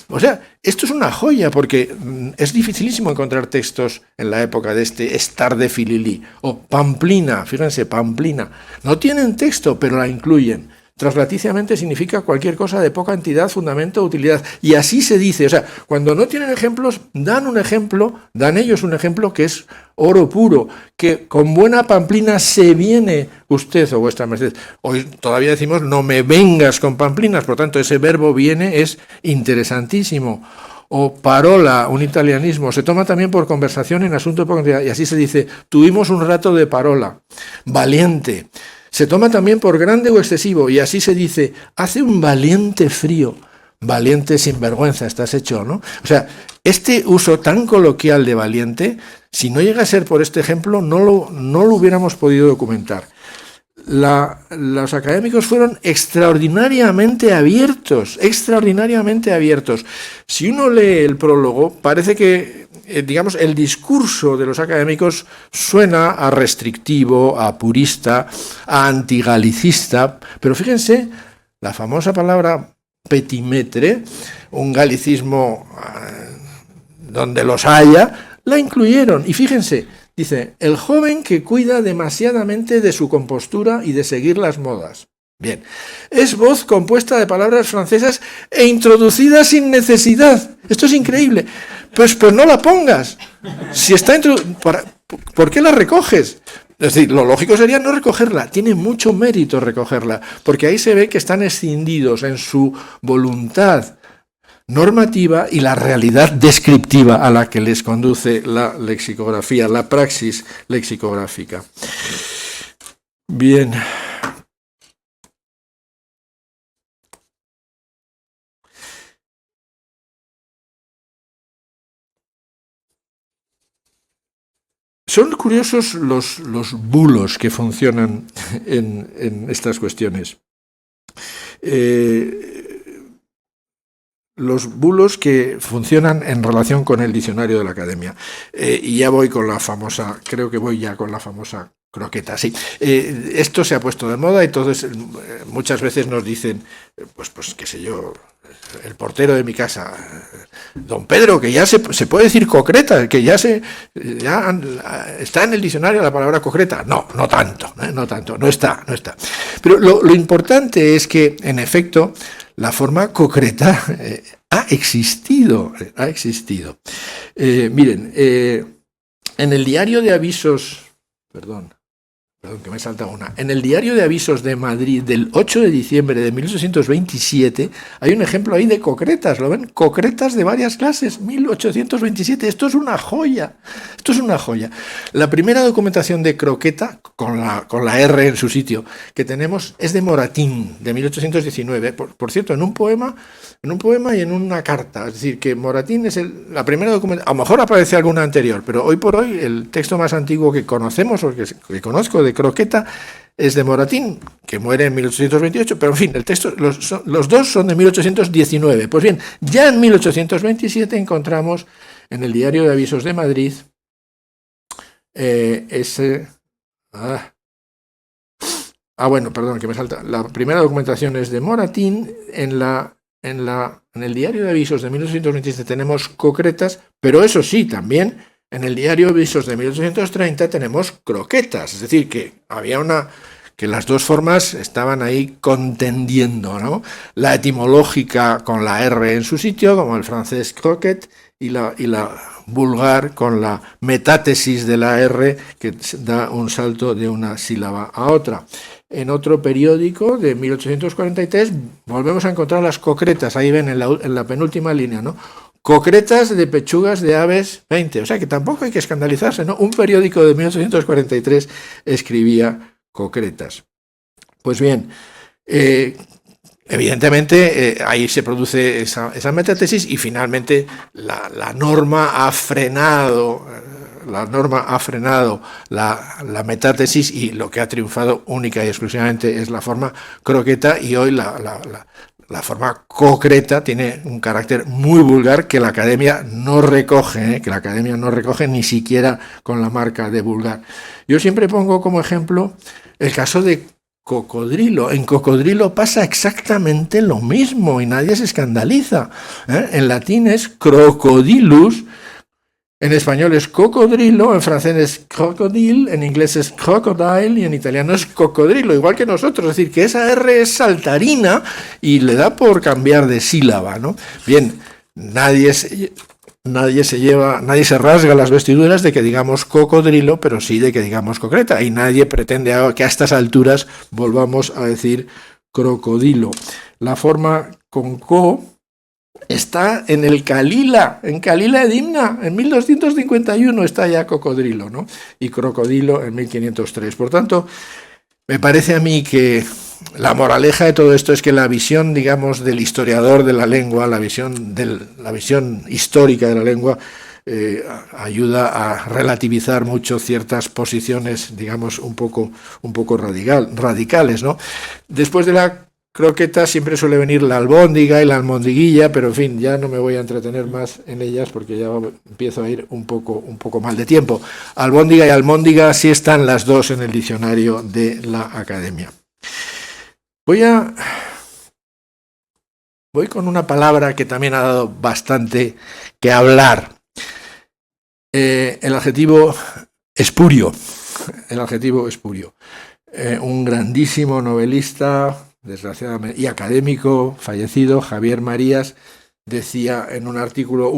O sea, esto es una joya, porque es dificilísimo encontrar textos en la época de este estar de fililí. O pamplina, fíjense, pamplina. No tienen texto, pero la incluyen. Translaticiamente significa cualquier cosa de poca entidad, fundamento o utilidad. Y así se dice. O sea, cuando no tienen ejemplos, dan ellos un ejemplo que es oro puro, que con buena pamplina se viene usted o vuestra merced. Hoy todavía decimos, no me vengas con pamplinas, por tanto ese verbo viene es interesantísimo. O parola, un italianismo, se toma también por conversación en asunto de poca entidad. Y así se dice, tuvimos un rato de parola. Valiente. Se toma también por grande o excesivo, y así se dice, hace un valiente frío. Valiente sinvergüenza, estás hecho, ¿no? O sea, este uso tan coloquial de valiente, si no llega a ser por este ejemplo, no lo hubiéramos podido documentar. Los académicos fueron extraordinariamente abiertos. Si uno lee el prólogo, parece que, digamos, el discurso de los académicos suena a restrictivo, a purista, a antigalicista, pero fíjense, la famosa palabra petimetre, un galicismo donde los haya, la incluyeron. Y fíjense, dice, el joven que cuida demasiadamente de su compostura y de seguir las modas. Bien, es voz compuesta de palabras francesas e introducida sin necesidad. Esto es increíble. Pues no la pongas. Si está ¿por qué la recoges? Es decir, lo lógico sería no recogerla. Tiene mucho mérito recogerla, porque ahí se ve que están escindidos en su voluntad normativa y la realidad descriptiva a la que les conduce la lexicografía, la praxis lexicográfica. Bien. Son curiosos los bulos que funcionan en estas cuestiones. Los bulos que funcionan en relación con el diccionario de la Academia. Y ya voy con la famosa, creo que voy ya con la famosa croqueta, sí. Esto se ha puesto de moda, entonces muchas veces nos dicen, pues qué sé yo, el portero de mi casa, don Pedro, que ya se puede decir concreta, que ya está en el diccionario la palabra concreta. No tanto, no está. Pero lo importante es que, en efecto, la forma concreta ha existido. Miren, en el diario de avisos, perdón, que me salta una. En el Diario de Avisos de Madrid del 8 de diciembre de 1827 hay un ejemplo ahí de concretas, ¿lo ven? Concretas de varias clases, 1827. Esto es una joya. La primera documentación de croqueta, con la R en su sitio, que tenemos es de Moratín, de 1819. Por cierto, en un poema y en una carta. Es decir, que Moratín es la primera documentación. A lo mejor aparece alguna anterior, pero hoy por hoy el texto más antiguo que conocemos o que conozco de croqueta es de Moratín, que muere en 1828, pero en fin, el texto, los dos son de 1819. Pues bien, ya en 1827 encontramos en el Diario de Avisos de Madrid bueno, perdón, que me salta. La primera documentación es de Moratín. En el Diario de Avisos de 1827 tenemos concretas, pero eso sí, también en el Diario de Avisos de 1830 tenemos croquetas, es decir, que había que las dos formas estaban ahí contendiendo, ¿no? La etimológica con la R en su sitio, como el francés croquet, y la vulgar con la metátesis de la R, que da un salto de una sílaba a otra. En otro periódico de 1843 volvemos a encontrar las concretas, ahí ven en la penúltima línea, ¿no? Concretas de pechugas de aves 20, o sea que tampoco hay que escandalizarse, ¿no? Un periódico de 1843 escribía concretas. Pues bien, evidentemente ahí se produce esa metátesis y finalmente la norma ha frenado la metátesis y lo que ha triunfado única y exclusivamente es la forma croqueta, y hoy la forma concreta tiene un carácter muy vulgar que la Academia no recoge, ni siquiera con la marca de vulgar. Yo siempre pongo como ejemplo el caso de cocodrilo. En cocodrilo pasa exactamente lo mismo y nadie se escandaliza. En latín es crocodilus, en español es cocodrilo, en francés es crocodile, en inglés es crocodile y en italiano es cocodrilo, igual que nosotros. Es decir, que esa R es saltarina y le da por cambiar de sílaba, ¿no? Bien, nadie se rasga las vestiduras de que digamos cocodrilo, pero sí de que digamos concreta, y nadie pretende que a estas alturas volvamos a decir crocodilo. La forma con co está en el Calila, en Calila Edimna, en 1251 está ya cocodrilo, ¿no? Y crocodilo en 1503. Por tanto, me parece a mí que la moraleja de todo esto es que la visión, digamos, del historiador de la lengua, la visión histórica de la lengua, ayuda a relativizar mucho ciertas posiciones, digamos, un poco radicales, ¿no? Después de la croqueta siempre suele venir la albóndiga y la almondiguilla, pero en fin, ya no me voy a entretener más en ellas porque ya empiezo a ir un poco mal de tiempo. Albóndiga y almóndiga sí están las dos en el diccionario de la Academia. Voy con una palabra que también ha dado bastante que hablar. El adjetivo espurio. Un grandísimo novelista, desgraciadamente, y académico fallecido, Javier Marías, decía en un artículo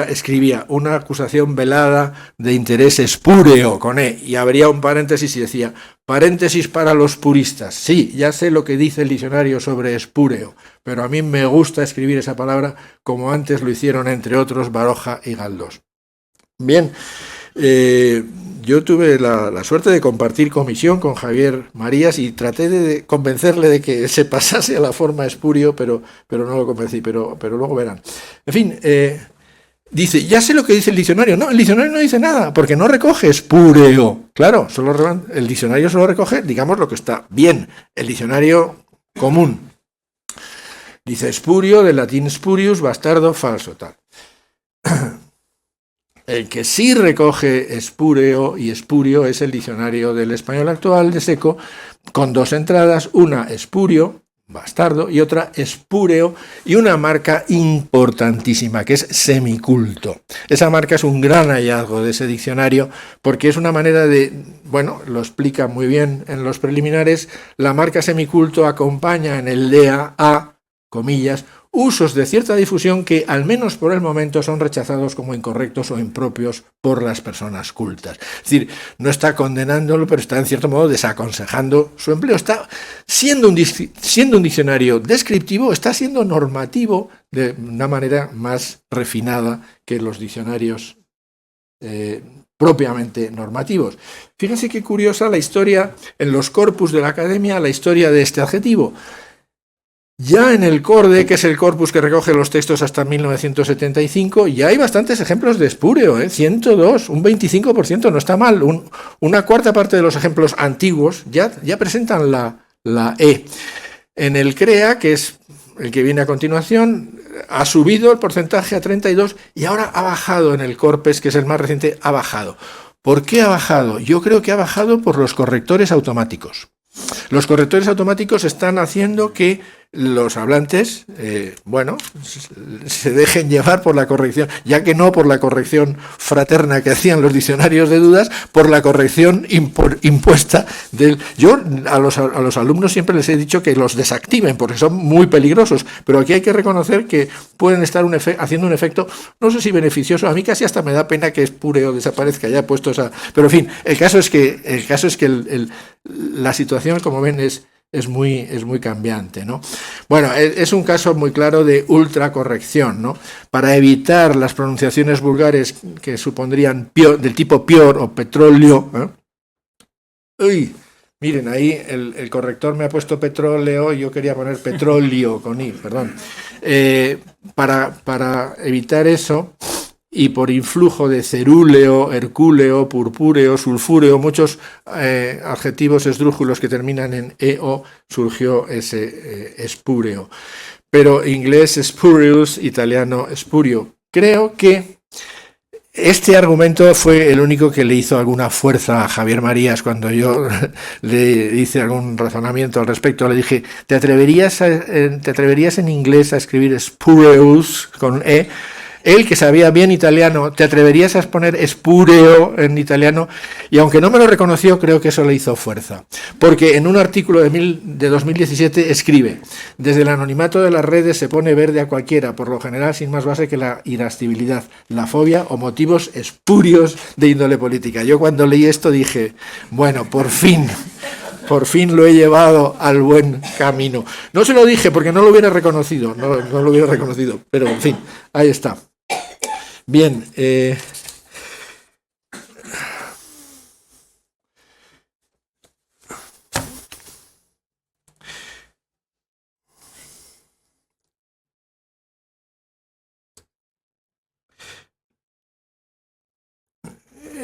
escribía una acusación velada de interés espúreo, con E, y abría un paréntesis y decía, paréntesis para los puristas. Sí, ya sé lo que dice el diccionario sobre espúreo, pero a mí me gusta escribir esa palabra como antes lo hicieron, entre otros, Baroja y Galdós. Bien, yo tuve la suerte de compartir comisión con Javier Marías y traté de convencerle de que se pasase a la forma espurio, pero no lo convencí, pero luego verán. En fin, dice, ya sé lo que dice el diccionario. No, el diccionario no dice nada, porque no recoge espúreo. Claro, el diccionario solo recoge, digamos, lo que está bien, el diccionario común. Dice espurio, del latín spurius, bastardo, falso, tal. El que sí recoge espúreo y espurio es el diccionario del español actual de Seco, con dos entradas, una espurio, bastardo, y otra espúreo, y una marca importantísima, que es semiculto. Esa marca es un gran hallazgo de ese diccionario, porque es una manera lo explica muy bien en los preliminares, la marca semiculto acompaña en el DEA a, comillas, usos de cierta difusión que, al menos por el momento, son rechazados como incorrectos o impropios por las personas cultas. Es decir, no está condenándolo, pero está en cierto modo desaconsejando su empleo. Está siendo un diccionario descriptivo, está siendo normativo de una manera más refinada que los diccionarios propiamente normativos. Fíjense qué curiosa la historia en los corpus de la Academia, la historia de este adjetivo. Ya en el Corde, que es el corpus que recoge los textos hasta 1975, ya hay bastantes ejemplos de espúreo, 102, un 25%, no está mal. Una cuarta parte de los ejemplos antiguos ya presentan la E. En el CREA, que es el que viene a continuación, ha subido el porcentaje a 32 y ahora ha bajado en el Corpes, que es el más reciente, ha bajado. ¿Por qué ha bajado? Yo creo que ha bajado por los correctores automáticos. Los correctores automáticos están haciendo que los hablantes, se dejen llevar por la corrección, ya que no por la corrección fraterna que hacían los diccionarios de dudas, por la corrección impuesta del... Yo a los alumnos siempre les he dicho que los desactiven, porque son muy peligrosos, pero aquí hay que reconocer que pueden estar haciendo un efecto, no sé si beneficioso, a mí casi hasta me da pena que Espúreo desaparezca, ya puesto esa... Pero en fin, el caso es que la situación, como ven, es muy cambiante, ¿no? Bueno, es un caso muy claro de ultracorrección, ¿no? Para evitar las pronunciaciones vulgares que supondrían del tipo pior o petróleo, Uy, miren, ahí el corrector me ha puesto petróleo, yo quería poner petróleo con I, perdón. Para evitar eso, y por influjo de cerúleo, hercúleo, purpúreo, sulfúreo, muchos adjetivos esdrújulos que terminan en eo, surgió ese espúreo. Pero inglés spurious, italiano espurio. Creo que este argumento fue el único que le hizo alguna fuerza a Javier Marías cuando yo le hice algún razonamiento al respecto. Le dije, ¿te atreverías en inglés a escribir spurious con E? Él, que sabía bien italiano, ¿te atreverías a poner espúreo en italiano? Y aunque no me lo reconoció, creo que eso le hizo fuerza. Porque en un artículo de 2017 escribe: desde el anonimato de las redes se pone verde a cualquiera, por lo general sin más base que la irascibilidad, la fobia o motivos espurios de índole política. Yo cuando leí esto dije, bueno, por fin lo he llevado al buen camino. No se lo dije porque no lo hubiera reconocido, no lo hubiera reconocido, pero en fin, ahí está. Bien, he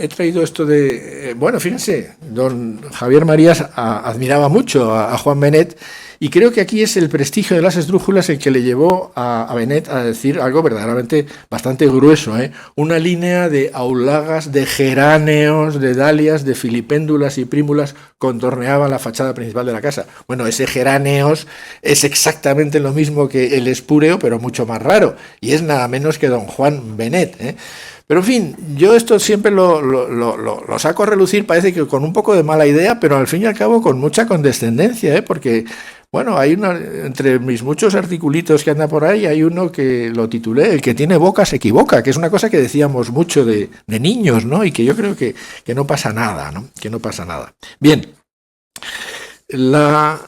traído esto de... Bueno, fíjense, don Javier Marías admiraba mucho a Juan Benet, y creo que aquí es el prestigio de las esdrújulas el que le llevó a Benet a decir algo verdaderamente bastante grueso, ¿eh? Una línea de aulagas, de geráneos, de dalias, de filipéndulas y prímulas contorneaba la fachada principal de la casa. Bueno, ese geráneos es exactamente lo mismo que el espúreo, pero mucho más raro, y es nada menos que don Juan Benet, ¿eh? Pero en fin, yo esto siempre lo saco a relucir, parece que con un poco de mala idea, pero al fin y al cabo con mucha condescendencia, ¿eh? Porque, bueno, hay entre mis muchos articulitos que anda por ahí, hay uno que lo titulé, el que tiene boca se equivoca, que es una cosa que decíamos mucho de niños, ¿no? Y que yo creo que no pasa nada, ¿no? Que no pasa nada. Bien, la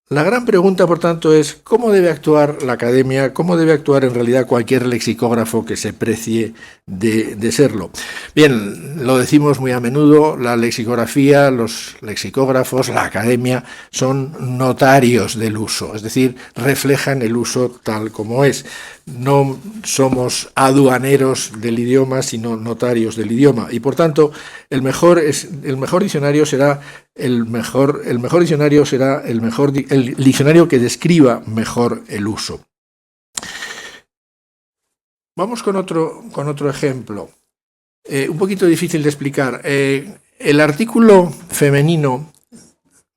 gran pregunta, por tanto, es ¿cómo debe actuar la academia? ¿Cómo debe actuar en realidad cualquier lexicógrafo que se precie de serlo? Bien, lo decimos muy a menudo, la lexicografía, los lexicógrafos, la academia son notarios del uso, es decir, reflejan el uso tal como es. No somos aduaneros del idioma, sino notarios del idioma. Y por tanto, el mejor diccionario será el diccionario que describa mejor el uso. Vamos con otro ejemplo, un poquito difícil de explicar. El artículo femenino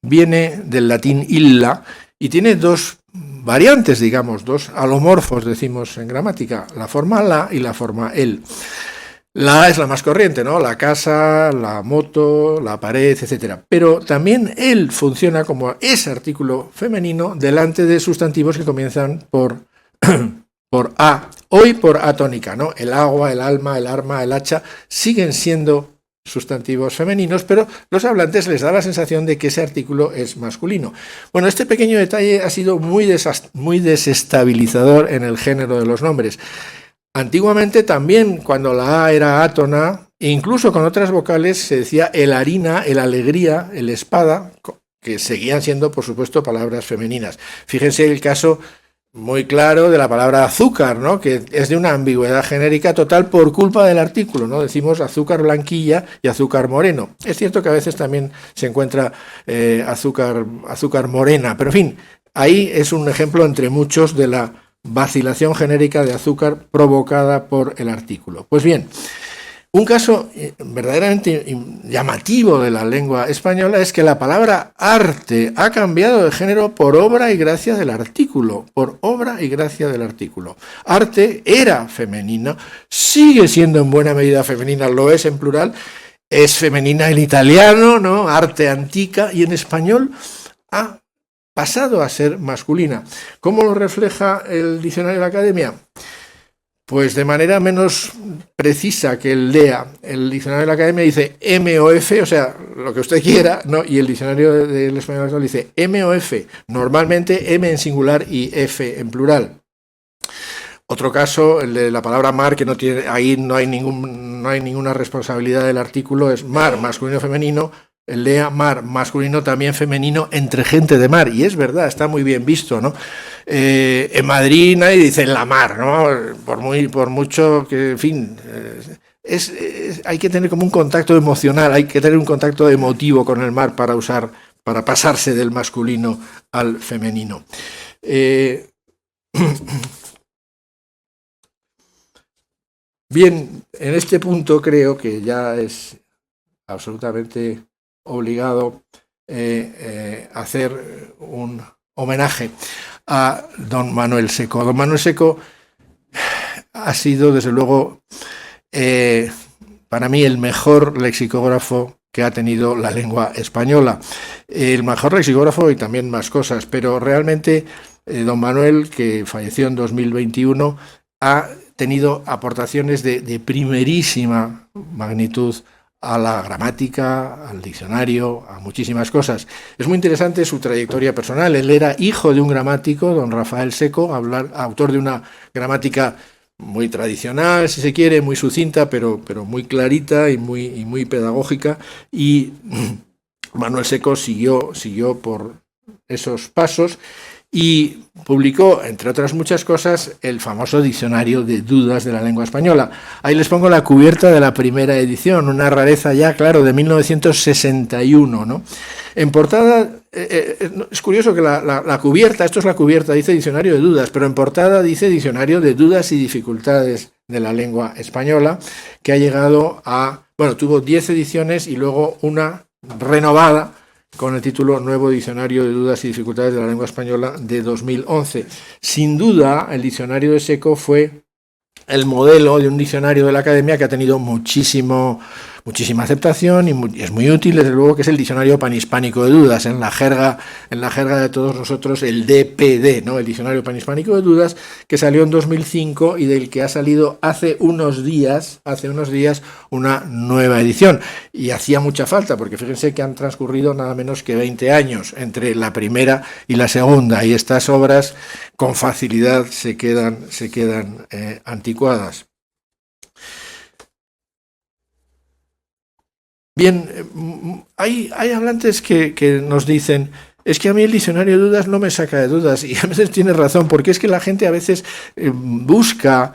viene del latín illa y tiene dos variantes, digamos, dos alomorfos, decimos en gramática, la forma la y la forma el. La es la más corriente, ¿no? La casa, la moto, la pared, etcétera. Pero también el funciona como ese artículo femenino delante de sustantivos que comienzan por a, hoy por a tónica, ¿no? El agua, el alma, el arma, el hacha siguen siendo sustantivos femeninos, pero los hablantes les da la sensación de que ese artículo es masculino. Bueno, este pequeño detalle ha sido muy desestabilizador en el género de los nombres. Antiguamente también, cuando la A era átona, e incluso con otras vocales, se decía el harina, el alegría, el espada, que seguían siendo, por supuesto, palabras femeninas. Fíjense el caso muy claro de la palabra azúcar, ¿no? Que es de una ambigüedad genérica total por culpa del artículo, ¿no? Decimos azúcar blanquilla y azúcar moreno. Es cierto que a veces también se encuentra azúcar morena, pero en fin, ahí es un ejemplo entre muchos de la vacilación genérica de azúcar provocada por el artículo. Pues bien, Un caso verdaderamente llamativo de la lengua española es que la palabra arte ha cambiado de género por obra y gracia del artículo, por obra y gracia del artículo. Arte era femenina, sigue siendo en buena medida femenina, lo es en plural, es femenina en italiano, ¿no? Arte antica, y en español ha pasado a ser masculina. ¿Cómo lo refleja el diccionario de la Academia? Pues de manera menos precisa que el DEA. El diccionario de la Academia dice M o F, o sea, lo que usted quiera, ¿no? Y el diccionario del español actual dice M o F, normalmente M en singular y F en plural. Otro caso, el de la palabra mar, que no tiene, ahí no hay ninguna responsabilidad del artículo, es mar, masculino femenino. El DEA, mar, masculino también femenino, entre gente de mar. Y es verdad, está muy bien visto, ¿no? En Madrid nadie dice en la mar, ¿no? Por mucho que, en fin, hay que tener como un contacto emocional, hay que tener un contacto emotivo con el mar para pasarse del masculino al femenino. Bien, en este punto creo que ya es absolutamente obligado hacer un homenaje a don Manuel Seco. Don Manuel Seco ha sido, desde luego, para mí el mejor lexicógrafo que ha tenido la lengua española. El mejor lexicógrafo y también más cosas, pero realmente don Manuel, que falleció en 2021, ha tenido aportaciones de primerísima magnitud a la gramática, al diccionario, a muchísimas cosas. Es muy interesante su trayectoria personal. Él era hijo de un gramático, don Rafael Seco, autor de una gramática muy tradicional, si se quiere, muy sucinta, pero muy clarita y muy pedagógica. Y Manuel Seco siguió por esos pasos y publicó, entre otras muchas cosas, el famoso Diccionario de Dudas de la Lengua Española. Ahí les pongo la cubierta de la primera edición, una rareza ya, claro, de 1961, ¿no? En portada, es curioso que la cubierta, esto es la cubierta, dice Diccionario de Dudas, pero en portada dice Diccionario de Dudas y Dificultades de la Lengua Española, que ha llegado tuvo 10 ediciones y luego una renovada, con el título Nuevo Diccionario de Dudas y Dificultades de la Lengua Española de 2011. Sin duda, el diccionario de Seco fue el modelo de un diccionario de la Academia que ha tenido muchísima aceptación y es muy útil, desde luego, que es el Diccionario Panhispánico de Dudas, en la jerga de todos nosotros, el DPD, ¿no? El Diccionario Panhispánico de Dudas, que salió en 2005 y del que ha salido hace unos días una nueva edición. Y hacía mucha falta, porque fíjense que han transcurrido nada menos que 20 años entre la primera y la segunda, y estas obras con facilidad se quedan anticuadas. Bien, hay hablantes que nos dicen, es que a mí el diccionario de dudas no me saca de dudas, y a veces tiene razón, porque es que la gente a veces busca,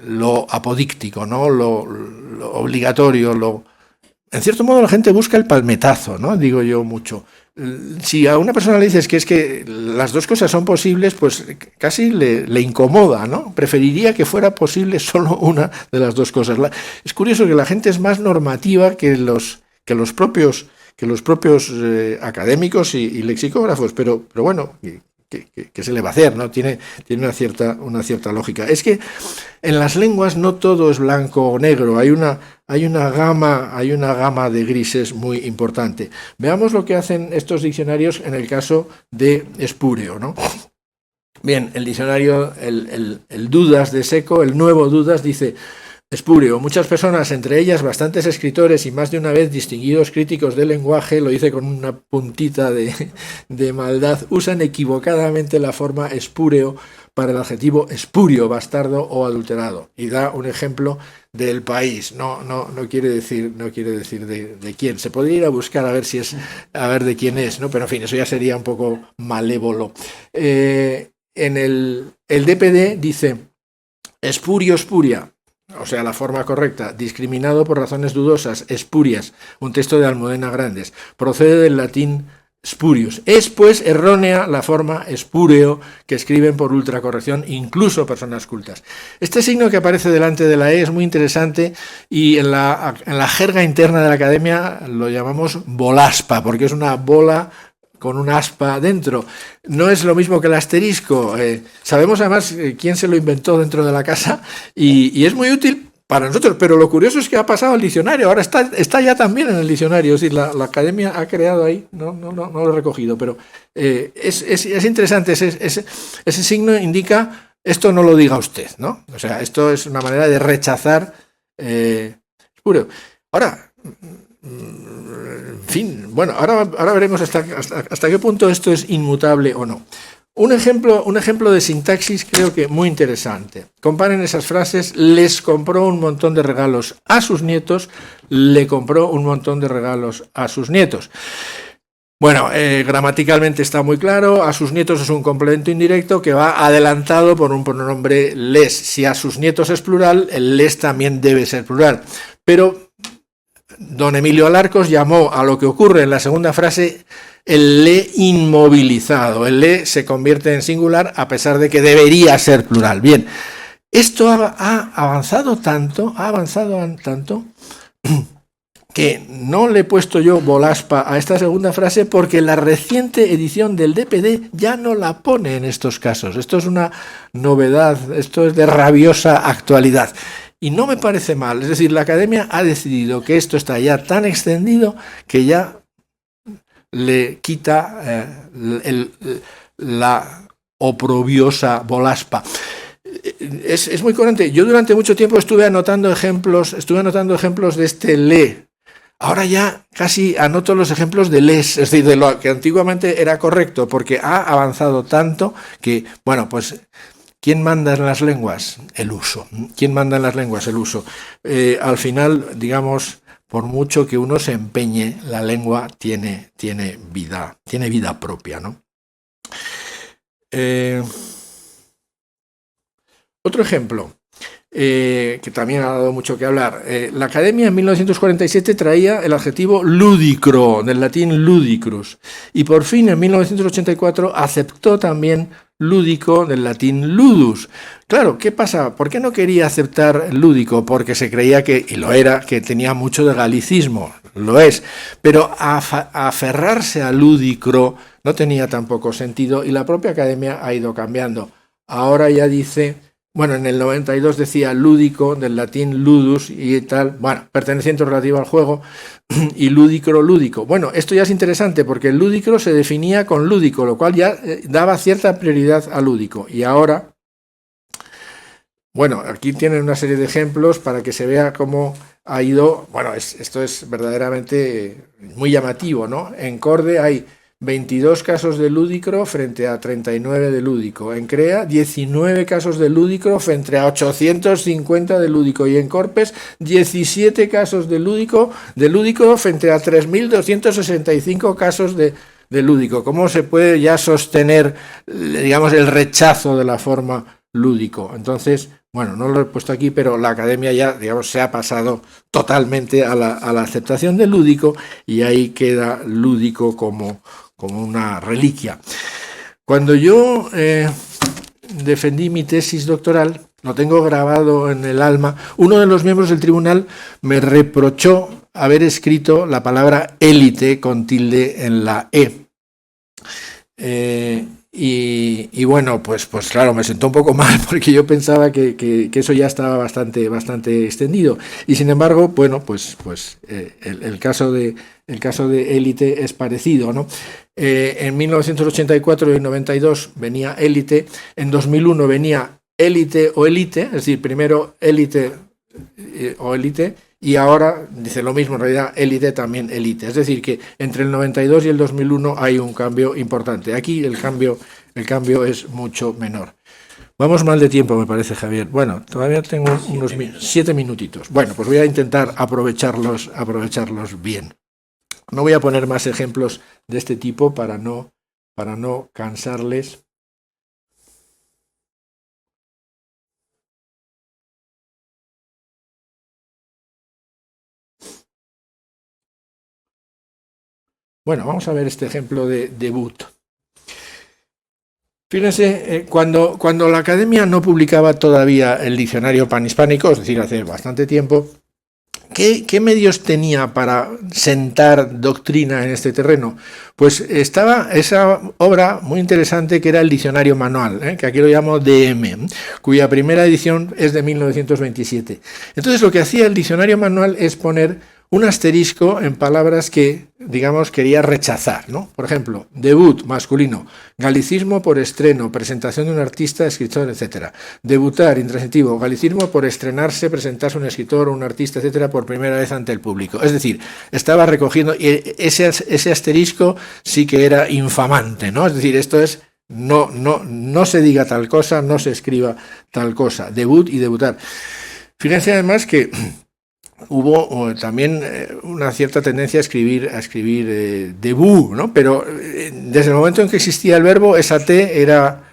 lo apodíctico, ¿no? Lo obligatorio, en cierto modo la gente busca el palmetazo, ¿no? Digo yo mucho. Si a una persona le dices que es que las dos cosas son posibles, pues casi le incomoda, ¿no? Preferiría que fuera posible solo una de las dos cosas. Es curioso que la gente es más normativa que los propios académicos y lexicógrafos, pero bueno, ¿qué se le va a hacer, ¿no? Tiene una cierta lógica. Es que en las lenguas no todo es blanco o negro, hay una gama de grises muy importante. Veamos lo que hacen estos diccionarios en el caso de espúreo, ¿no? Bien, el diccionario, el Dudas de Seco, el nuevo Dudas, dice: espúreo. Muchas personas, entre ellas bastantes escritores y más de una vez distinguidos críticos del lenguaje, lo dice con una puntita de maldad, usan equivocadamente la forma espúreo para el adjetivo espurio, bastardo o adulterado. Y da un ejemplo del país. No quiere decir de quién. Se podría ir a buscar a ver de quién es, ¿no? Pero en fin, eso ya sería un poco malévolo. En el DPD dice espurio, espuria. O sea, la forma correcta, discriminado por razones dudosas, espurias, un texto de Almudena Grandes. Procede del latín spurius. Es pues errónea la forma espúreo que escriben por ultracorrección incluso personas cultas. Este signo que aparece delante de la E es muy interesante y en la jerga interna de la academia lo llamamos bolaspa, porque es una bola con un aspa dentro. No es lo mismo que el asterisco. Sabemos además quién se lo inventó dentro de la casa y es muy útil para nosotros, pero lo curioso es que ha pasado al diccionario, ahora está ya también en el diccionario, es decir, la academia ha creado ahí, no lo he recogido, pero es interesante, ese signo indica, esto no lo diga usted, ¿no? O sea, esto es una manera de rechazar puro. Ahora, en fin, bueno, ahora veremos hasta qué punto esto es inmutable o no. Un ejemplo de sintaxis creo que muy interesante. Comparen esas frases: les compró un montón de regalos a sus nietos, le compró un montón de regalos a sus nietos. Bueno, gramaticalmente está muy claro, a sus nietos es un complemento indirecto que va adelantado por un pronombre les. Si a sus nietos es plural, el les también debe ser plural. Pero don Emilio Alarcos llamó a lo que ocurre en la segunda frase el le inmovilizado. El le se convierte en singular a pesar de que debería ser plural. Bien, esto ha avanzado tanto que no le he puesto yo bolaspa a esta segunda frase porque la reciente edición del DPD ya no la pone en estos casos. Esto es una novedad, esto es de rabiosa actualidad. Y no me parece mal, es decir, la academia ha decidido que esto está ya tan extendido que ya le quita la oprobiosa bolaspa. Es muy coherente. Yo durante mucho tiempo estuve anotando ejemplos de este le. Ahora ya casi anoto los ejemplos de les, es decir, de lo que antiguamente era correcto, porque ha avanzado tanto que, bueno, pues ¿quién manda en las lenguas? El uso. ¿Quién manda en las lenguas? El uso. Al final, digamos, por mucho que uno se empeñe, la lengua tiene vida propia, ¿no? Otro ejemplo, que también ha dado mucho que hablar. La academia en 1947 traía el adjetivo ludicro, del latín ludicrus, y por fin en 1984 aceptó también lúdico, del latín ludus. Claro, ¿qué pasa? ¿Por qué no quería aceptar lúdico? Porque se creía que, y lo era, que tenía mucho de galicismo, lo es, pero aferrarse a lúdicro no tenía tampoco sentido y la propia academia ha ido cambiando. Ahora ya dice, bueno, en el 92 decía lúdico, del latín ludus y tal, bueno, perteneciente relativo al juego, y lúdicro, lúdico. Bueno, esto ya es interesante porque el lúdicro se definía con lúdico, lo cual ya daba cierta prioridad al lúdico. Y ahora, bueno, aquí tienen una serie de ejemplos para que se vea cómo ha ido, bueno, esto es verdaderamente muy llamativo, ¿no? En Corde hay 22 casos de lúdicro frente a 39 de lúdico. En CREA, 19 casos de lúdicro frente a 850 de lúdico. Y en Corpes, 17 casos de lúdico frente a 3.265 casos de lúdico. ¿Cómo se puede ya sostener, digamos, el rechazo de la forma lúdico? Entonces, bueno, no lo he puesto aquí, pero la academia ya, digamos, se ha pasado totalmente a la aceptación del lúdico y ahí queda lúdico como una reliquia. Cuando yo defendí mi tesis doctoral, lo tengo grabado en el alma, uno de los miembros del tribunal me reprochó haber escrito la palabra élite con tilde en la E. Y bueno, pues claro, me sentó un poco mal porque yo pensaba que eso ya estaba bastante extendido. Y sin embargo, bueno, pues el caso de élite es parecido, ¿no? En 1984 y 92 venía élite, en 2001 venía élite o élite, es decir, primero élite o élite, y ahora dice lo mismo, en realidad élite también élite. Es decir, que entre el 92 y el 2001 hay un cambio importante. Aquí el cambio es mucho menor. Vamos mal de tiempo, me parece, Javier. Bueno, todavía tengo unos 7 minutitos. Bueno, pues voy a intentar aprovecharlos bien. No voy a poner más ejemplos de este tipo para no cansarles. Bueno, vamos a ver este ejemplo de debut. Fíjense, cuando la Academia no publicaba todavía el diccionario panhispánico, es decir, hace bastante tiempo, ¿qué medios tenía para sentar doctrina en este terreno? Pues estaba esa obra muy interesante que era el Diccionario Manual, que aquí lo llamo DM, cuya primera edición es de 1927. Entonces lo que hacía el Diccionario Manual es poner un asterisco en palabras que, digamos, quería rechazar, ¿no? Por ejemplo, debut, masculino, galicismo por estreno, presentación de un artista, escritor, etc. Debutar, intransitivo, galicismo por estrenarse, presentarse un escritor o un artista, etc., por primera vez ante el público. Es decir, estaba recogiendo, y ese asterisco sí que era infamante, ¿no? Es decir, esto es, no se diga tal cosa, no se escriba tal cosa, debut y debutar. Fíjense además que hubo también una cierta tendencia a escribir debut, ¿no? Pero desde el momento en que existía el verbo, esa T era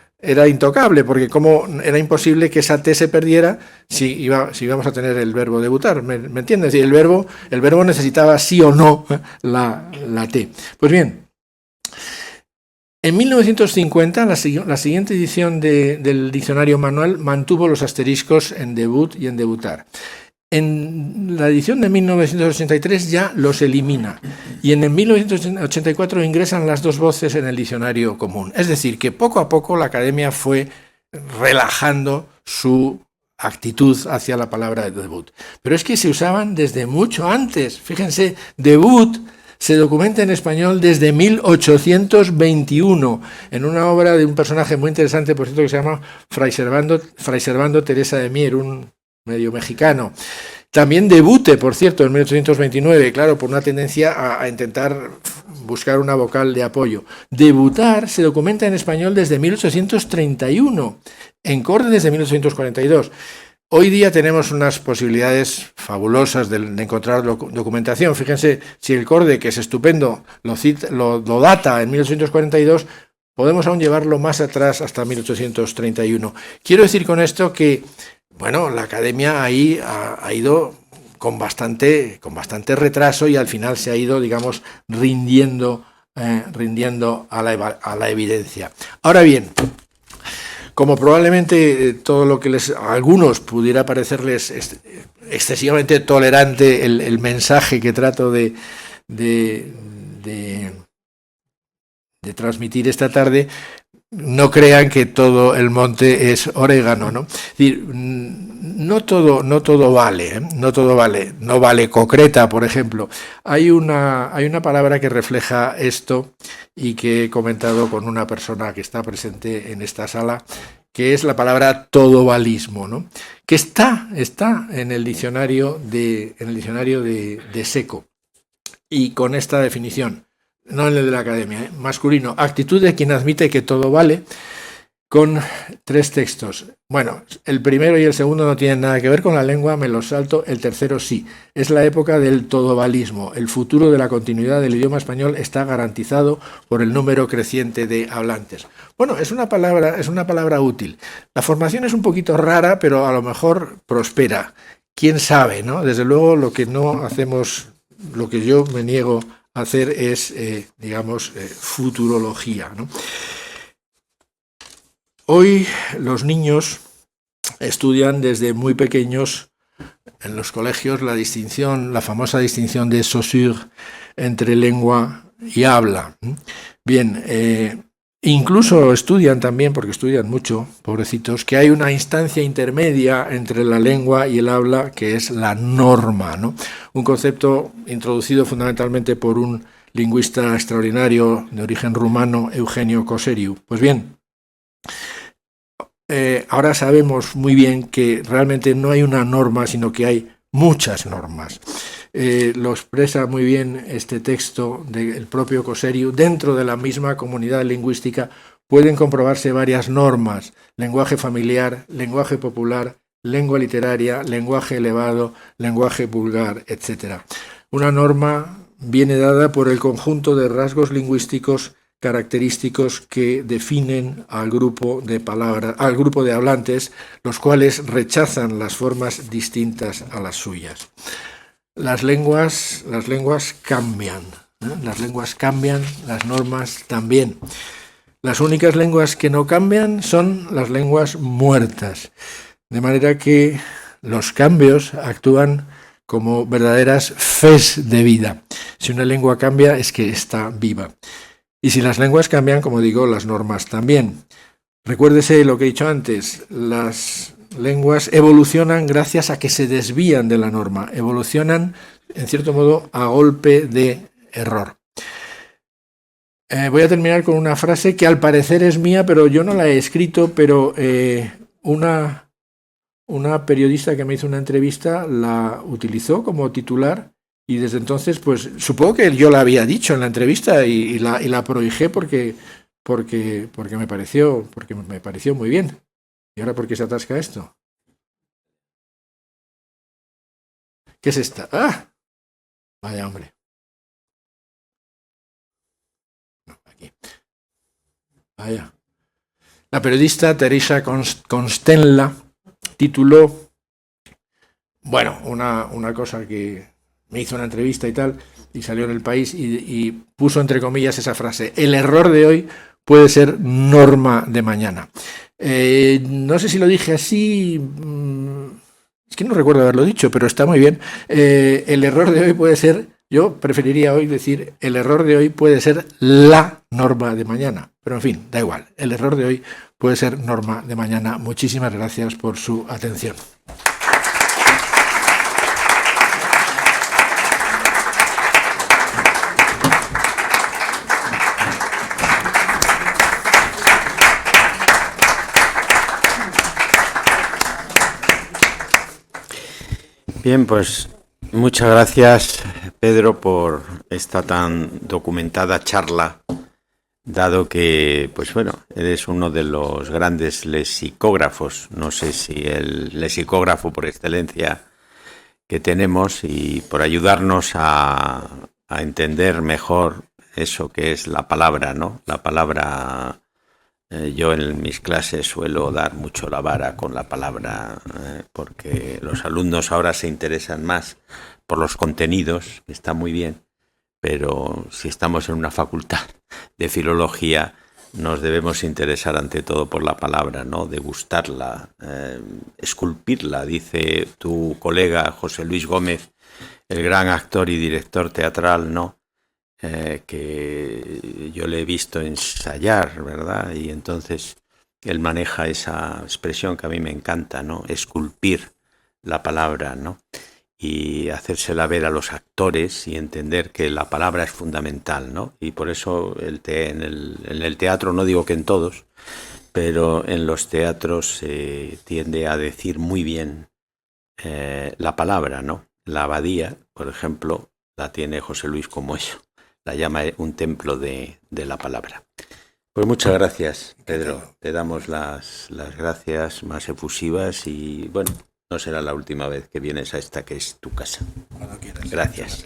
intocable, porque como era imposible que esa T se perdiera si íbamos a tener el verbo debutar, ¿me entiendes? Y el verbo necesitaba sí o no la T. Pues bien, en 1950 la siguiente edición del diccionario manual mantuvo los asteriscos en debut y en debutar. En la edición de 1983 ya los elimina y en el 1984 ingresan las dos voces en el diccionario común. Es decir, que poco a poco la Academia fue relajando su actitud hacia la palabra debut. Pero es que se usaban desde mucho antes. Fíjense, debut se documenta en español desde 1821 en una obra de un personaje muy interesante, por cierto, que se llama Fray Servando Teresa de Mier, un medio mexicano. También debute, por cierto, en 1829, claro, por una tendencia a intentar buscar una vocal de apoyo. Debutar se documenta en español desde 1831, en Corde desde 1842. Hoy día tenemos unas posibilidades fabulosas de encontrar documentación. Fíjense, si el Corde, que es estupendo, lo data en 1842, podemos aún llevarlo más atrás hasta 1831. Quiero decir con esto que bueno, la Academia ahí ha ido con bastante retraso y al final se ha ido, digamos, rindiendo a la evidencia. Ahora bien, como probablemente todo lo que a algunos pudiera parecerles excesivamente tolerante el mensaje que trato de transmitir esta tarde, no crean que todo el monte es orégano, ¿no? Es decir, no todo vale, no todo vale. No vale concreta, por ejemplo. Hay una palabra que refleja esto y que he comentado con una persona que está presente en esta sala, que es la palabra todovalismo, ¿no? Que está en el diccionario de Seco y con esta definición. No en el de la Academia, masculino, actitud de quien admite que todo vale, con 3 textos. Bueno, el primero y el segundo no tienen nada que ver con la lengua, me los salto, el tercero sí. Es la época del todovalismo. El futuro de la continuidad del idioma español está garantizado por el número creciente de hablantes. Bueno, es una palabra útil. La formación es un poquito rara, pero a lo mejor prospera. ¿Quién sabe, no? Desde luego lo que no hacemos, lo que yo me niego hacer es, futurología, ¿no? Hoy los niños estudian desde muy pequeños en los colegios la famosa distinción de Saussure entre lengua y habla. Bien, incluso estudian también, porque estudian mucho, pobrecitos, que hay una instancia intermedia entre la lengua y el habla que es la norma, ¿no? Un concepto introducido fundamentalmente por un lingüista extraordinario de origen rumano, Eugenio Coseriu. Pues bien, ahora sabemos muy bien que realmente no hay una norma, sino que hay muchas normas. Lo expresa muy bien este texto del propio Coseriu. Dentro de la misma comunidad lingüística pueden comprobarse varias normas: lenguaje familiar, lenguaje popular, lengua literaria, lenguaje elevado, lenguaje vulgar, etc. Una norma viene dada por el conjunto de rasgos lingüísticos característicos que definen al grupo de hablantes, los cuales rechazan las formas distintas a las suyas. Las lenguas cambian, Las lenguas cambian, las normas también. Las únicas lenguas que no cambian son las lenguas muertas. De manera que los cambios actúan como verdaderas fes de vida. Si una lengua cambia es que está viva. Y si las lenguas cambian, como digo, las normas también. Recuérdese lo que he dicho antes, las lenguas evolucionan gracias a que se desvían de la norma, evolucionan, en cierto modo, a golpe de error. Voy a terminar con una frase que al parecer es mía, pero yo no la he escrito, pero una periodista que me hizo una entrevista la utilizó como titular y desde entonces, pues supongo que yo la había dicho en la entrevista y la prohijé porque me pareció muy bien. ¿Y ahora por qué se atasca esto? ¿Qué es esta? ¡Ah! Vaya hombre. No, aquí. Vaya. La periodista Teresa Constenla tituló, bueno, una cosa que me hizo una entrevista y tal, y salió en El País y puso entre comillas esa frase: el error de hoy puede ser norma de mañana. No sé si lo dije así, es que no recuerdo haberlo dicho, pero está muy bien. El error de hoy puede ser, yo preferiría hoy decir, el error de hoy puede ser la norma de mañana. Pero en fin, da igual, el error de hoy puede ser norma de mañana. Muchísimas gracias por su atención. Bien, pues muchas gracias, Pedro, por esta tan documentada charla, dado que, pues bueno, eres uno de los grandes lexicógrafos, no sé si el lexicógrafo por excelencia que tenemos, y por ayudarnos a entender mejor eso que es la palabra, ¿no? La palabra, yo en mis clases suelo dar mucho la vara con la palabra, porque los alumnos ahora se interesan más por los contenidos, que está muy bien, pero si estamos en una facultad de filología nos debemos interesar ante todo por la palabra, ¿no? Degustarla, esculpirla, dice tu colega José Luis Gómez, el gran actor y director teatral, ¿no? Que yo le he visto ensayar, ¿verdad? Y entonces él maneja esa expresión que a mí me encanta, ¿no? Esculpir la palabra, ¿no? Y hacérsela ver a los actores y entender que la palabra es fundamental, ¿no? Y por eso en el teatro, no digo que en todos, pero en los teatros se tiende a decir muy bien la palabra, ¿no? La abadía, por ejemplo, la tiene José Luis como eso. La llama un templo de la palabra. Pues muchas gracias, Pedro. Te damos las gracias más efusivas y, bueno, no será la última vez que vienes a esta que es tu casa. Cuando quieras. Gracias.